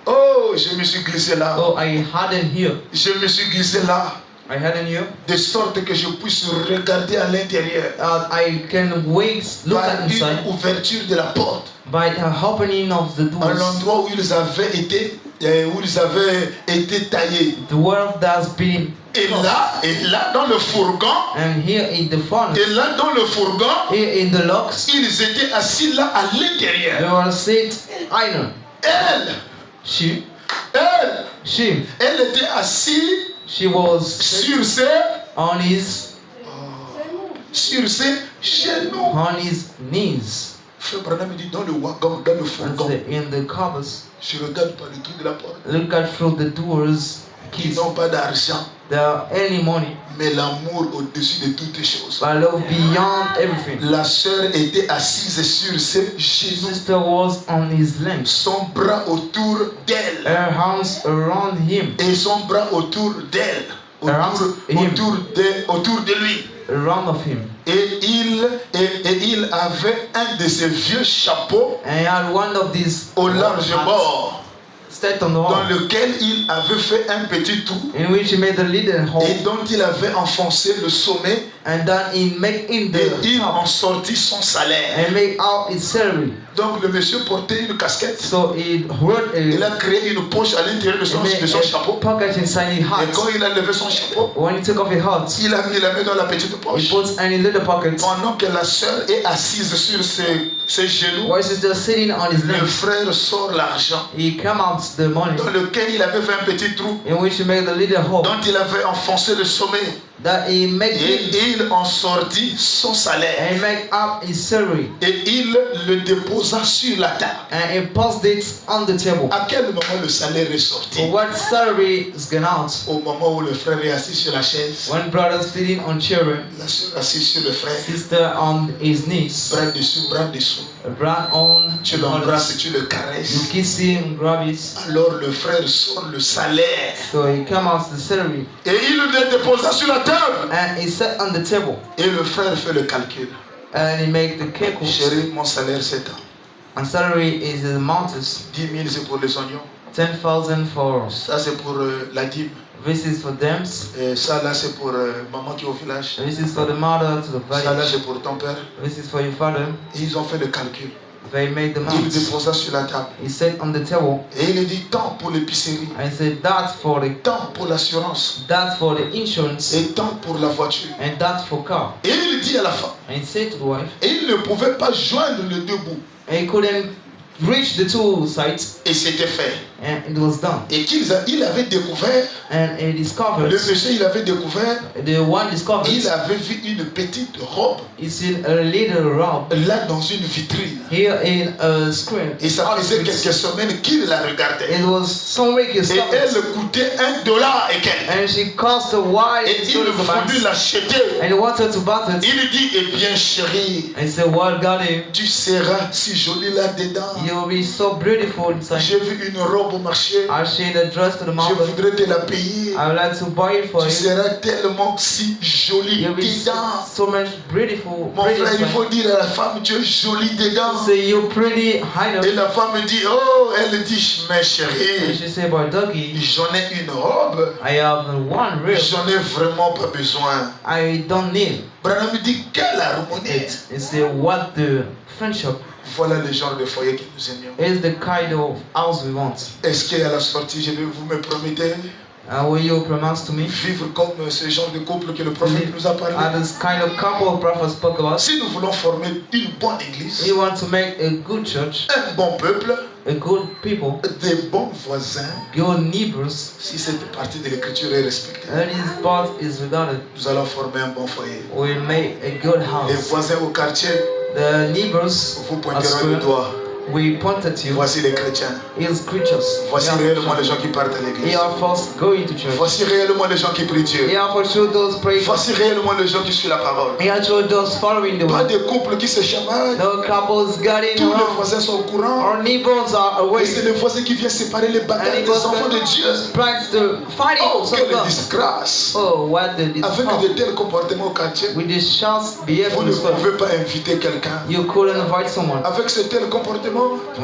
Oh, je me suis glissé là. So I harden here. Je me suis glissé là. I harden here. De sorte que je puisse regarder à l'intérieur. I can wait, look Par at inside une ouverture de la porte. by the opening of the À doors. l'endroit où ils avaient été taillés. The world that's been Et là, dans le fourgon, and here in the front, et là, dans le fourgon, here in the locks, ils étaient assis là à they l'intérieur. were sit iron. Elle, She elle était assise she was sur ses on his genoux. knees. Frère Branham dit dans le wagon, dans le And fourgon, in the covers, je regarde par le trou de la porte. look at through the doors. Ils Kids, n'ont pas d'argent, there are any money, mais l'amour au-dessus de toutes choses. but love beyond everything. La sœur était assise sur ses genoux, Sister was on his legs, son bras autour d'elle her hands around him, et son bras autour d'elle, autour de lui. around of him. Et il avait un de ces vieux chapeaux And he had one of these au large hats bord set on the dans wall, lequel il avait fait un petit trou in which he made a little et hole, dont il avait enfoncé le sommet and then he make in et the il en top sortit son salaire. and make out his salary. Donc le monsieur portait une casquette. So he wrote Il a, a créé une poche à l'intérieur de son chapeau. pocket inside his Et hat. quand il a levé son chapeau, When he took off his hat, il a mis la main dans la petite he poche. puts any little pocket. Pendant que la sœur est assise sur ses genoux, While he's just sitting on his le legs, frère sort l'argent he come out the money dans lequel il avait fait un petit trou, in which he made a little hole dont il avait enfoncé le sommet. that he make Et it, il en sortit son salaire. and he make up his salary Et il le déposa sur la table. and he posted it on the table. À quel moment le salaire est sorti? For what salary is gone out? Au moment où le frère est assis sur la chaise, One brother sitting on chair, la sœur assise sur le frère, sister on his knees, bras dessus, bras dessous. brand on. Tu l'embrasses et tu le You caresses. kiss him, grab it. Alors le frère sort le salaire. So he come out the salary Et il le déposa sur la table. and he sat on the table Et le frère fait le calcul. and he make the cake. Chérie, mon salaire c'est tant. And salary is the mountains. 10 000 c'est pour les oignons. 10,000 for Ça c'est pour la dîme. this is for them. Et ça là c'est pour maman qui est au village. This is for the mother to the Ça là village. c'est pour ton père. This is for your father. Et ils ont fait le calcul. They made the Il mounts. déposa sur la table. He sat on the table Et il dit tant pour l'épicerie, and he said that's for the tant pour l'assurance insurance et tant pour la voiture. and that's for car. Et il dit à la femme, And he said to the wife, et il ne pouvait pas joindre les deux bouts. and he couldn't reach the two sides, Et c'était fait. And it was done. Et il avait découvert, And he discovered, le monsieur il avait découvert, the one discovered, il avait vu une petite robe he seen a little robe là dans une vitrine. here in a screen. Et ça faisait quelques semaines qu'il la regardait. It was some week he Et stopped elle it. coûtait $1 et quelques. And she cost a while. Et il voulut l'acheter. And he wanted to buy it. Il dit, eh bien chérie, And he said, what got him? tu seras si jolie là-dedans. You'll be so beautiful inside. J'ai vu une robe au marché. I see the dress to the Je market. voudrais te la payer. I would like to buy it for Tu you. seras tellement si jolie You'll be dedans. so much beautiful. Mon frère, il inside. faut dire à la femme, tu es jolie dedans. Say you're pretty high up. Et la femme dit, oh, elle dit, mais And chérie, she said, but doggy, j'en ai une robe. I have one real. J'en ai vraiment pas besoin. I don't need Branham me dit, quelle harmonie. it. He said, what the friendship Voilà le genre de foyer que nous aimions. is the kind of house we want. Est-ce qu'à la sortie, vous me promettez Will you promise to me? vivre comme ce genre de couple que le prophète nous a parlé? This kind of couple of prophets spoke about. Si nous voulons former une bonne église, We want to make a good church, un bon peuple, a good people, des bons voisins, good neighbors, si cette partie de l'écriture est respectée, and this part is regarded. nous allons former un bon foyer. We make a good Les house. voisins au quartier The neighbors vous are pointeront le square. doigt. We point at you Voici les chrétiens. as creatures. Voici réellement les gens qui partent à l'église. They are first going to church. Voici réellement les gens qui prient Dieu. They are for sure those praying. Voici réellement les gens qui suivent la parole. They are sure those following the Pas word. des couples qui se chamaillent. No couples getting Tous les around. voisins sont au courant. Our neighbors are Et away. c'est les voisins qui viennent séparer les And batailles it des goes enfants de Dieu. practice the fighting. Oh, So quelle God. disgrâce. Oh, what the Avec de tels comportements au quartier, with this chance vous behavior ne as well. pouvez pas inviter quelqu'un. You couldn't invite someone Avec ce tel comportement,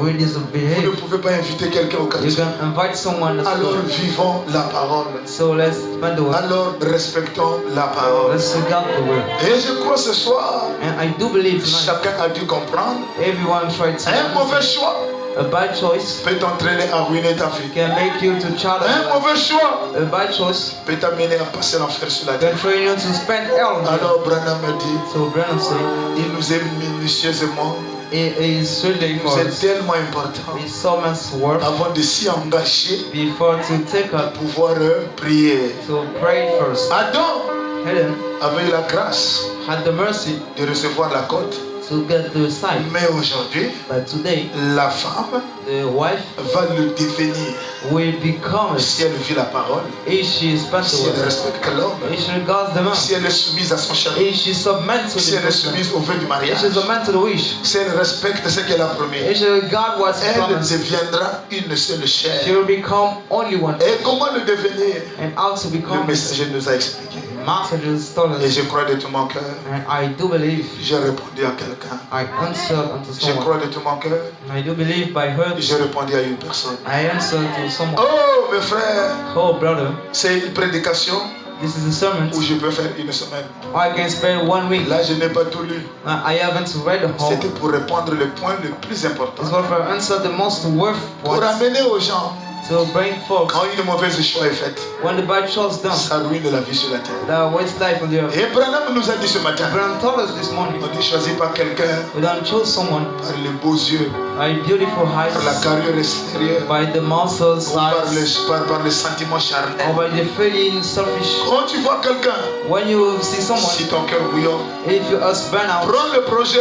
with this vous ne behavior. pouvez pas inviter quelqu'un au You quartier. can invite someone as Alors well. vivons la parole. So let's spend the word. Alors respectons la parole. Let's regard the word. Et je crois ce soir, And I do believe tonight, chacun a dû comprendre, everyone tried to. un mauvais choix A bad choice peut t'entraîner à ruiner ta vie. can make you to child of Un life. mauvais choix A bad choice peut t'amener à passer l'enfer sur la can terre. train you to spend hell. Alors Branham me dit, So Brennan said, il nous est minutieusement, it is certainly il for nous est us. tellement important It's so much work avant de s'y engager before to take up. pouvoir prier. So pray first. Adam Helen avait eu la grâce had the mercy de recevoir la côte, to get the sight, mais aujourd'hui, but today la femme the wife va le devenir will become si elle vit la parole, if she spends si the elle word, respecte l'homme, if she regards the man, si elle est soumise à son chariot, if she submits to si the elle est person, soumise au vœu du if mariage, she submits to the wish, si elle respecte ce qu'elle a promis, if she regards what's elle promised, deviendra une seule she chair. will become only one. Et comment le devenir? And how to Le become messager nous a expliqué. messages told Et us. je crois de tout mon cœur, And I do believe j'ai répondu à quelqu'un. I answered unto Je someone. crois de tout mon cœur, I do believe by her j'ai répondu à une personne. I answered to someone. Oh, mes frères, Oh brother, c'est une prédication this is a sermon. où je peux faire une semaine. I can spend 1 week. Là, je n'ai pas tout lu. I haven't read the whole. C'était pour répondre le point le plus important. It's for answer the most worth Pour points amener aux gens, to bring folks quand une mauvaise choix est faite, when the bad choice done, ça ruine la vie sur la terre. that waste life on the earth. Et Branham nous a dit ce matin, Abraham told us this morning, on ne choisit pas quelqu'un we don't choose someone par les beaux yeux, by beautiful eyes, par la carrure extérieure, by the muscles, ou par size, les sentiments or charnels. by the feeling selfish. Quand tu vois quelqu'un, When you see someone, si ton cœur bouillon, if your husband out, prends le projet,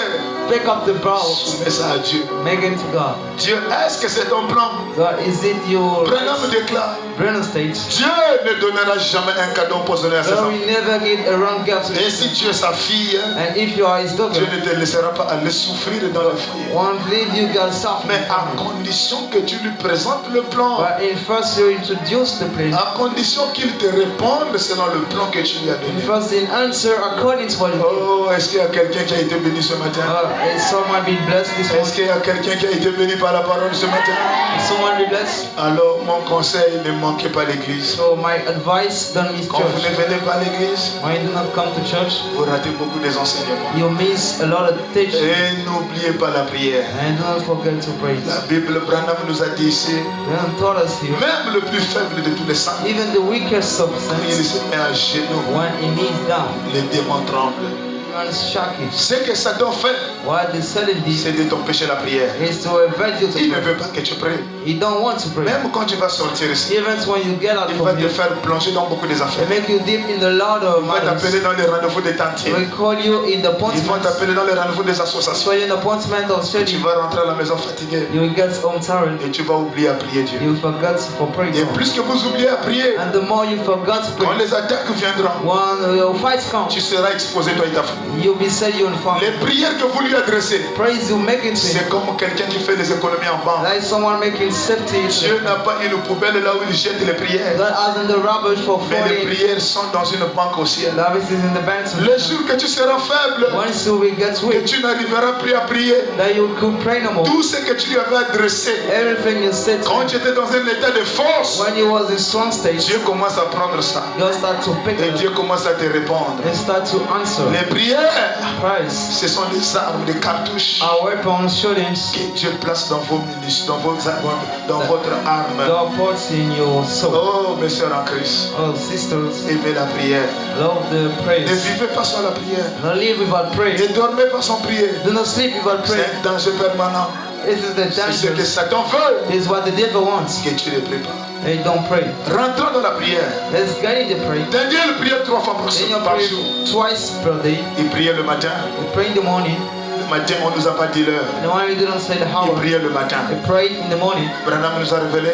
pick up the balls, soumets ça à Dieu. make it to God. Dieu, est-ce que c'est ton plan? God, is it your Branham déclare, Brennan state? Dieu ne donnera jamais un cadeau empoisonné à ses God enfants. will never give a wrong gift to Et you. si tu es sa fille, And if you are his Dieu daughter, ne te laissera pas aller souffrir dans le foyer. won't leave you God suffering. Mais à condition que tu lui présentes le plan. But in first you introduce the plan. À condition qu'il te réponde selon le plan que tu lui as In donné. first in answer according to what you give. Oh, est-ce qu'il y a quelqu'un qui a été béni ce matin? Is someone be blessed this Est-ce morning? qu'il y a quelqu'un qui a été béni par la parole ce matin? Is someone be blessed? Alors, mon conseil, ne manquez pas l'église. So my advice, don't miss Quand vous ne church. venez pas à l'église, When you do not come to church, vous ratez beaucoup des enseignements. you miss a lot of teaching. Et n'oubliez pas la prière. And do not forget to pray. La Bible, Branham nous a dit ici, Brennan told us here, même le plus faible de tous les saints, even the weakest of il saints, se met à genoux, when he kneels down, les démons tremblent. Demon's shaking. Ce que Satan fait, What the Satan did c'est de t'empêcher la prière. is to prevent you to Il ne pray. veut pas que tu pries. He don't want to pray. Même quand tu vas sortir ici, Even when you get out il va from te here, faire plonger dans beaucoup des affaires. they make you deep in the lot of Il va t'appeler matters. dans les rendez-vous des tantiers. We call you in the Ils vont appointments. t'appeler dans les rendez-vous des associations. So in the appointment of Tu study, vas rentrer à la maison fatigué you will get home tired. et tu vas oublier à prier Dieu. You forget for praying. Et plus que vous oubliez à prier, And the more you forget to quand pray, les attaques viendront, when your fights come, tu seras exposé toi et ta famille. you'll be set you on fire. Les prières que vous lui adressez, Praise you making c'est things. comme quelqu'un qui fait des économies en banque. Like someone making safety. Dieu n'a pas une poubelle là où il jette les prières. God has in the rubbish for Mais les 40. prières sont dans une banque au ciel. Love is in the bank. Le jour que tu seras faible, Once you will get que weak, tu n'arriveras plus à prier, that you could pray no more. tout ce que tu lui avais adressé, Everything you said to quand him, tu étais dans un état de force, when you was in strong state, Dieu commence à prendre ça. God start to pick Et it Dieu up commence à te répondre. and start to answer. Les prières, Praise. ce sont des armes, des cartouches Our weapons, shootings, que Dieu place dans vos munitions, dans votre arme. God puts in your soul. Oh, mes sœurs en Christ, Oh, sisters, aimez la prière. love the Ne praise. vivez pas sans la prière. Don't live without praise. Ne dormez pas sans prier. Do not sleep without C'est praise. un danger permanent. This is the C'est ce que danger. Satan veut, This is what the devil wants. que tu ne pries pas. They don't pray. Rentrons dans la prière. Let's get in the prayer. Daniel priait 3 fois Then you par pray jour. twice per day. Il priait le matin. You pray in the morning. Le matin, on ne nous a pas dit l'heure. The one we didn't say the Il hour. priait le matin. We prayed in the morning. Branham nous a révélé.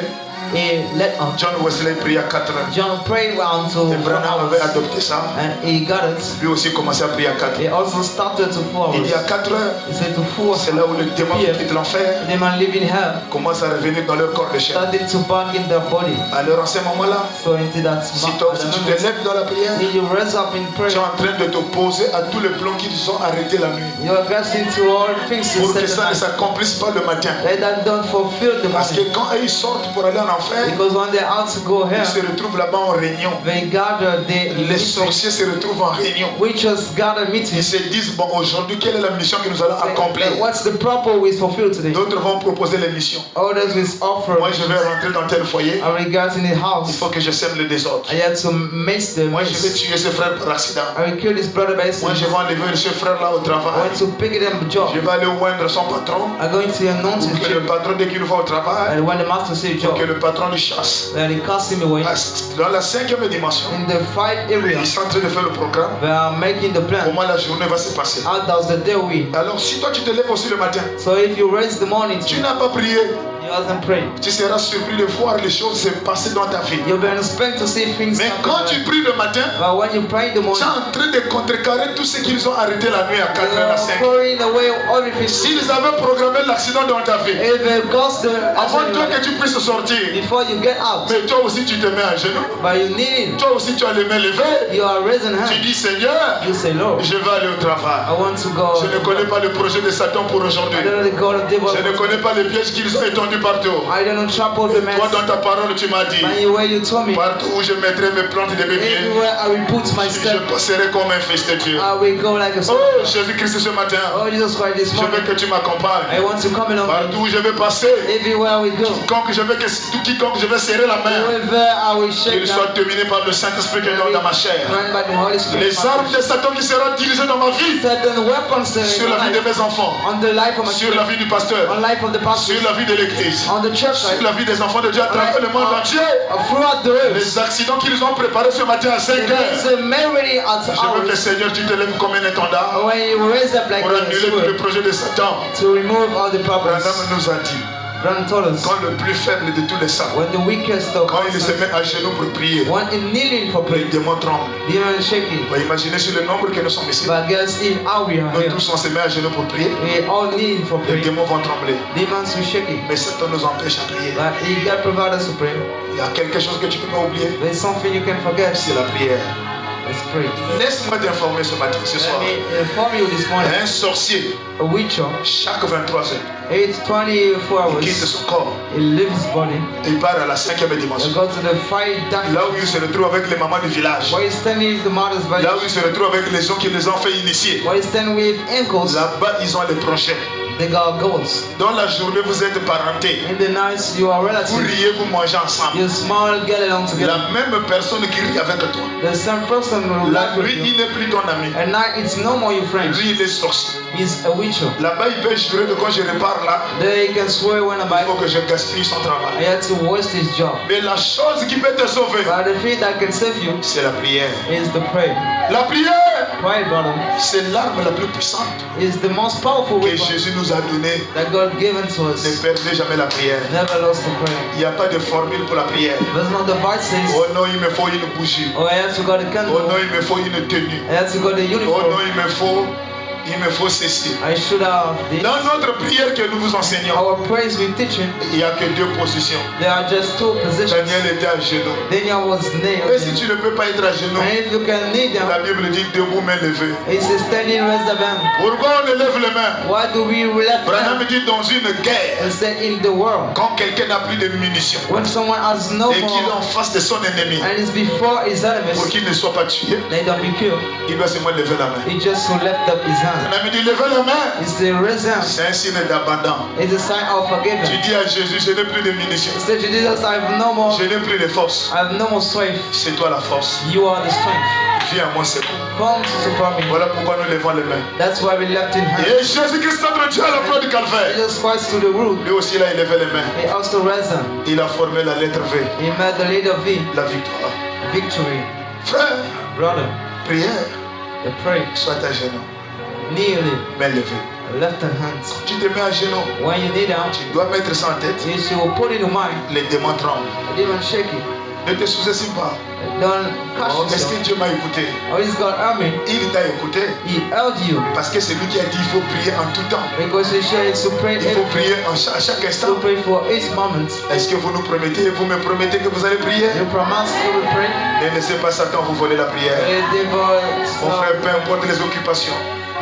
He let us. John Wesley priait à 4 heures. John prayed until Et 4 Branham hours. avait adopté ça. And he got it. Lui aussi commençait à prier à 4 He heures. also started to 4 Il hours. dit à 4 heures, He said to 4 c'est là où le démon qui quitte l'enfer The man living here commence à revenir dans leur corps de chair. started to back in their body. Alors en ce moment-là, So into that si toi aussi tu te lèves dans la prière, Then you raise up in tu es prayer. en train de t'opposer à tous les plans qu'ils ont arrêtés la nuit. You are grasping to all things you Pour que said ça ne tonight. s'accomplisse pas le matin. Let that don't fulfill the Parce que morning. quand ils sortent pour aller en enfer, Because when they're out to go here, ils se retrouvent là-bas en réunion. they gather the Les sorciers se retrouvent en réunion. witches gather meetings. Ils se disent, bon, aujourd'hui, quelle est la mission que nous allons accomplir? What's the proper way fulfilled today? D'autres vont proposer les missions. Others will offer. Moi, je vais rentrer dans tel foyer. I will get in the Il house. faut que je sème le désordre. I had to mace the Moi, je vais mace. tuer ce frère par accident. I will kill this brother by Moi, je accident. vais enlever ce frère-là au I travail. want to pick it up a job. Je vais aller oindre son patron. I'm going to announce Pour his que le job. patron, dès qu'il va au travail, And when the master says pour job, que le patron lui chasse. then he cast him away. Dans la 5e dimension, In the 5 ils areas, sont en train de faire le programme. they are making the plan. Comment la journée va se passer. How does the day win? Alors, si toi, tu te lèves aussi le matin, So if you raise the morning, tu you n'as pas prié, hasn't prayed. tu seras surpris de voir les choses se passer dans ta vie. You'll be expected to see things Mais quand happen. tu pries le matin, But when you pray in the tu es morning, en train de contrecarrer tout ce qu'ils ont arrêté la nuit à 4 heures à 5. you're throwing away everything. S'ils avaient programmé l'accident dans ta vie, If it goes the avant toi que tu puisses sortir, before you get out, mais toi aussi tu te mets à genoux, but you need toi aussi tu as les mains levées, you are raising tu hand. dis Seigneur, You say, Lord, je vais aller au travail. I want to go. Je ne connais pas le projet de Satan pour aujourd'hui. I don't know the God of devil. Je ne connais pas les pièges qu'ils ont étendus partout. I don't know trouble the Toi mess. dans ta parole tu m'as dit, By the way you told me, partout où je mettrai mes plantes de mes pieds, everywhere I will put my je step, passerai comme un fils de Dieu. I will go like a Oh sword. Jésus-Christ ce matin, Oh Jesus Christ, this je veux morning, que tu m'accompagnes. I want to come along. Partout où je vais passer, Everywhere we go, quiconque je vais serrer la main, wherever I will shake qu'il soit down, dominé par le Saint-Esprit qui est dans ma chair. run by the Holy Spirit. Les armes de Satan qui seront dirigées dans ma vie, Certain weapons sur la vie de mes enfants, on the life of my sur la vie du pasteur, on life of the pastor, sur la vie de l'église, on the church, sur la vie des enfants de Dieu à travers le monde entier. throughout the earth. Les accidents qu'ils ont préparés ce matin à 5 It's heures. a memory at Je veux que hours. Seigneur, tu te lèves comme un étendard When you raise up like pour annuler a tous les sword projets de Satan. to remove all the Branham problems. nous a dit, Brother told us, quand le plus faible de tous les saints, when the weakest of quand il se us, met à genoux pour prier, one is kneeling for les prayer, démons tremblent. demon is shaking. Bah, imaginez sur le nombre que nous sommes ici. But guess if how we are Nous here, tous on se met à genoux pour prier, we all kneeling for les prayer. démons vont trembler. Demons will shaking. Mais Satan nous empêche à prier. But he God provide us to pray. Il y a quelque chose que tu ne peux pas oublier, There's something you can forget. c'est la prière. Let's pray. Laisse-moi t'informer ce matin, ce soir. Let me inform you this morning. Un sorcier, A witcher, chaque 23 heures, it's 24 il quitte hours. son corps He leaves his body. et il part à la 5e He dimension. goes to the five dark. Là où il se retrouve avec les mamans du village. Where he's standing with the mother's body. Là où il se retrouve avec les gens qui les ont fait initier. Where he's standing with ankles. Là-bas, ils ont les projets. They got goats. Dans la journée, vous êtes parentés. In the nights, you are Vous relatives. riez, vous mangez ensemble. You smile, get along together. La même personne qui rit avec toi. The same person who La live with nuit, you. il n'est plus ton ami. At night, it's no more your friend. Lui, il est sorcier. He's a witcher. Là-bas, il peut jurer que quand je repars là, There he can swear when I'm il faut back. que je gaspille son I travail. had to waste his job. Mais la chose qui peut te sauver, But the thing that can save you c'est la prière. is the prayer. La prière, Prayer, brother, c'est l'arme la plus puissante is the most powerful que weapon Jésus nous a donnée. that God given to Ne us. perdez jamais la prière. Never lost the prayer. Il n'y a pas de formule pour la prière. There's no devices. Oh non, il me faut une bougie. Oh, I have to go to Oh candle. non, il me faut une tenue. I have to go to Oh non, uniform. il me faut ceci. I should have this. Dans notre prière que nous vous enseignons, Our praise we teaching. il n'y a que deux positions. There are just two positions. Daniel était à genoux. Daniel was Et nailed. si tu ne peux pas être à genoux, And if you can kneel la down, Bible dit debout, main levée. it says standing, raise the band. Pourquoi on élève les mains? Why do we left Branham them? dit dans une guerre, It said in the world, quand quelqu'un n'a plus de munitions when someone has no et qu'il est en more face de son ennemi, and is before his pour enemies, qu'il ne soit pas tué, they don't be killed. il doit seulement lever la main. He just so lift up his hand. Branham dit levez la main. It's the raise hand. C'est un signe d'abandon. It's a sign of Tu forgiveness. dis à Jésus, je n'ai plus de munitions. He said to Jesus, I have no more, Je n'ai plus de force. I have no more strength. C'est toi la force. You are the strength. Viens à moi, c'est bon. Come to support me. Voilà pourquoi nous levons les mains. That's why we left in hand. Et Jésus-Christ notre Dieu à la croix du calvaire. Jesus Christ to the root. Lui aussi, là, il levait les mains. He also raised them. Il a formé la lettre V, He made the leader V, la victoire. victory. Frère, Brother, prière, the prayer. sois à genoux, Kneeling, main levée. left hand. Tu te mets à genoux, When you kneel down, tu dois mettre ça en tête. you should put it in mind. Les démons tremblent. Even shake it. Ne te sous-estime pas. Don't catch Oh, est-ce que yourself. Dieu m'a écouté? Or he's God army. Il t'a écouté He held you. parce que c'est lui qui a dit il faut prier en tout temps. Because he said to pray, Il faut prier à chaque instant. to pray for each moment. Est-ce que vous nous promettez, vous me promettez que vous allez prier? You promise you will pray. Ne laissez pas Satan vous voler la prière. Mon frère, peu importe les occupations,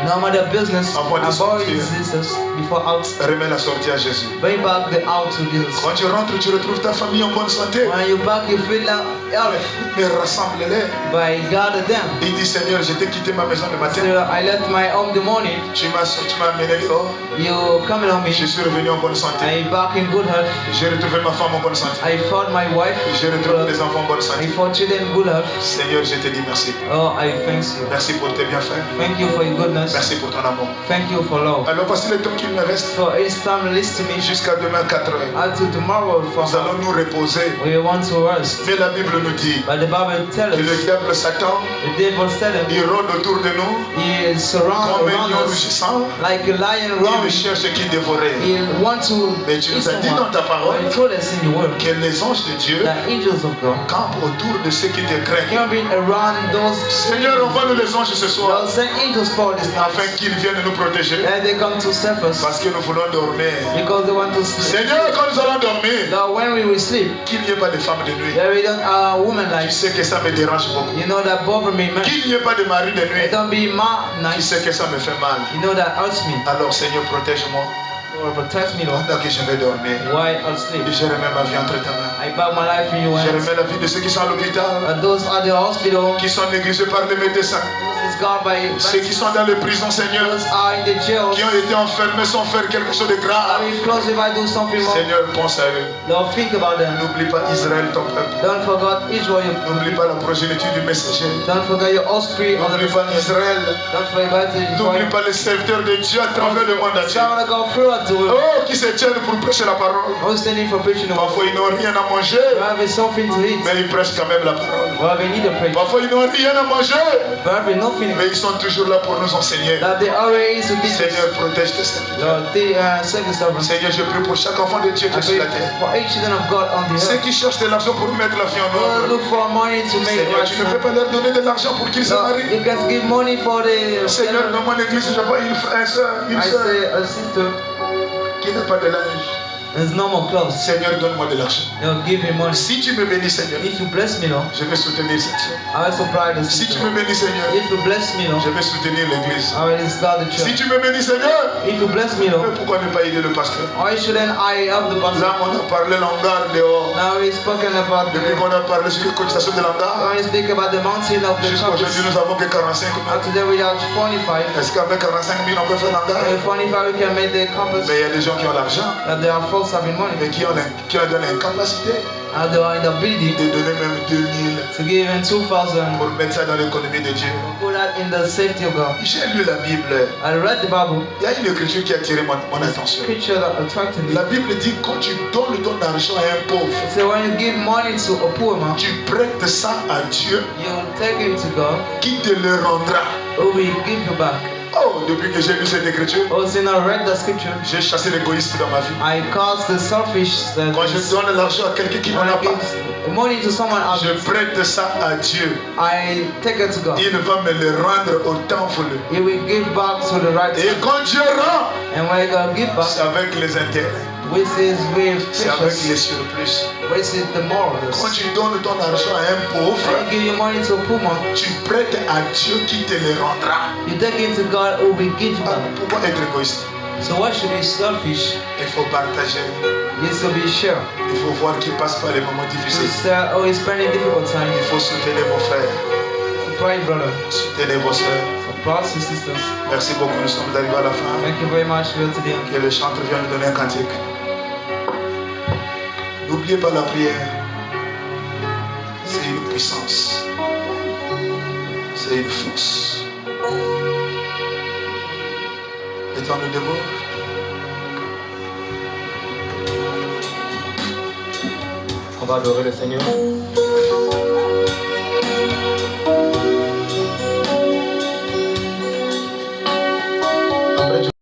No matter business, Avoid this avoid fear. Jesus before out. remets la sortie à Jésus. Bring back the out to Jesus. Quand tu rentres, tu retrouves ta famille en bonne santé. When you back, you feel like health. Mais rassemble-les. By gather them. Il dit Seigneur, je t'ai quitté ma maison le matin. So I left my home the morning. Tu m'as amené dehors. You coming on me. Je suis revenu en bonne santé. I back in good health. J'ai retrouvé ma femme en bonne santé. I found my wife. J'ai retrouvé les enfants en bonne I santé. found children in good health. Seigneur, je te dis merci. Oh, I thank you. Merci pour tes bienfaits. Thank you for your goodness. Merci pour ton amour. Thank you for love. Alors voici le temps qu'il me reste. For each time listen to me. Jusqu'à demain 4 heures. Until tomorrow, Nous allons nous reposer. we want to rest. Mais la Bible nous dit But the Bible tells que le us diable Satan, the devil said it. il rôde autour de nous He surrounds comme un around lion us rugissant. like a lion Il roaring. cherche qui dévorer. He wants to Mais tu eat nous as dit dans someone. ta parole But he told us in the word que les anges de Dieu that angels of God campent autour de ceux qui te craignent. can be around those. Seigneur, envoie-nous les anges ce soir They'll send angels for this afin night. qu'ils viennent nous protéger And they come to save us parce que nous voulons dormir. because they want to sleep. Seigneur, quand nous allons dormir, That when we will sleep, qu'il n'y ait pas de femme de nuit. there we don't woman Tu like. sais que ça me dérange beaucoup. You know that bother me, man. Qu'il n'y ait pas de mari de nuit. Don't be mad Tu nice. sais que ça me fait mal. You know that hurts me. Alors Seigneur, protège-moi Lord, protect me, Lord. pendant que je vais dormir. Why I'll sleep? Et je remets ma vie entre ta main. I bow my life in your Je hands. remets la vie de ceux qui sont à l'hôpital, And those are the hospital. qui sont négligés par les médecins, This is God by ceux qui sont dans les prisons, Seigneur, those are in the jails. qui ont été enfermés sans faire quelque chose de I grave. will close if I do something wrong. Seigneur, pense à eux. Lord, think about them. N'oublie pas Israël, ton peuple. Don't forget Israel. N'oublie pas la progéniture du messager. Don't forget your offspring. N'oublie pas Israël. Don't forget N'oublie Israel. pas les serviteurs de Dieu à travers le monde entier. Someone go through it to it. Oh, qui se tiennent pour prêcher la parole. Who's standing for preaching the word? Parfois, ils n'ont rien à manger, You have something to eat. mais ils prêchent quand même la parole. Well, we need to pray. Parfois, ils n'ont rien à manger, But we nothing. mais ils sont toujours là pour nous enseigner. That they always to teach us. Seigneur, protège tes serviteurs. Lord, they save the servants. Seigneur, je prie pour chaque enfant de Dieu qui I est sur pray la terre. for each children of God on the Ceux earth. qui cherchent de l'argent pour mettre la vie en Lord, ordre. look for money to make Seigneur, tu ne peux right. pas leur donner de l'argent pour qu'ils se Lord, marient. you can give money for the Seigneur, dans mon église, je vois une soeur I say a sister qui n'a pas de linge. There's no more clothes. Seigneur, donne-moi de l'argent. They'll give me money. Si tu me bénis, Seigneur, If you bless me, Lord, je vais soutenir cette soeur. I will supply the Si tu sister. me bénis, Seigneur, If you bless me, Lord, je vais soutenir l'église. I will start the Si church. tu me bénis, Seigneur, If you bless me, mais Lord, pourquoi ne pas aider le pasteur? why shouldn't I help the pastor? Là, on a parlé langard dehors. Now we've spoken about Depuis qu'on a parlé sur les cotisations de langard, when we speak about the mountain of the jusqu'à aujourd'hui, churches. nous avons que 45 000. Today we have 45. Est-ce qu'avec 45 000, on peut faire langard? With 45 we can make the compass. Mais il y a des gens qui ont l'argent, That there are folks having money. mais qui ont l'incapacité And they are in the ability de donner même 2000 to give in 2,000. pour mettre ça dans l'économie de Dieu. Put that in the safety of God. J'ai lu la Bible. I read the Bible. Il y a une écriture qui a attiré mon attention. Scripture that attracted me. La Bible dit quand tu donnes ton argent à un pauvre, So when you give money to a poor man, tu prêtes ça à Dieu you take it to God, qui te le rendra. who will give you back. Oh, depuis que j'ai lu cette écriture, Oh, since I read the scripture, j'ai chassé l'égoïsme dans ma vie. I cast the selfish. Quand je donne l'argent à quelqu'un qui n'en When a I pas, give money to someone else, je prête ça à Dieu. I take it to God. Il va me le rendre au temps voulu. He will give back to the right Et time. quand Dieu rend, And when God give back, c'est avec les intérêts, which is with c'est avec les precious, surplus. which is the morals. Quand tu donnes ton argent à un pauvre, When you give your money to a poor man, tu prêtes à Dieu qui te le rendra. you take it to God who will give you Ah, back. pourquoi être égoïste? So why should be selfish? Il faut partager. It's to be sure. Il faut voir qui passe par les moments To difficiles. start always spending difficult time. Il faut soutenir vos frères, Pray, brother. soutenir vos soeurs. So brothers and sisters, Merci beaucoup, nous sommes arrivés à la fin. thank you very much for today. Que le chanteur vienne nous donner un cantique. N'oubliez pas la prière. C'est une puissance. C'est une force. Mettons-nous debout. On va adorer le Seigneur.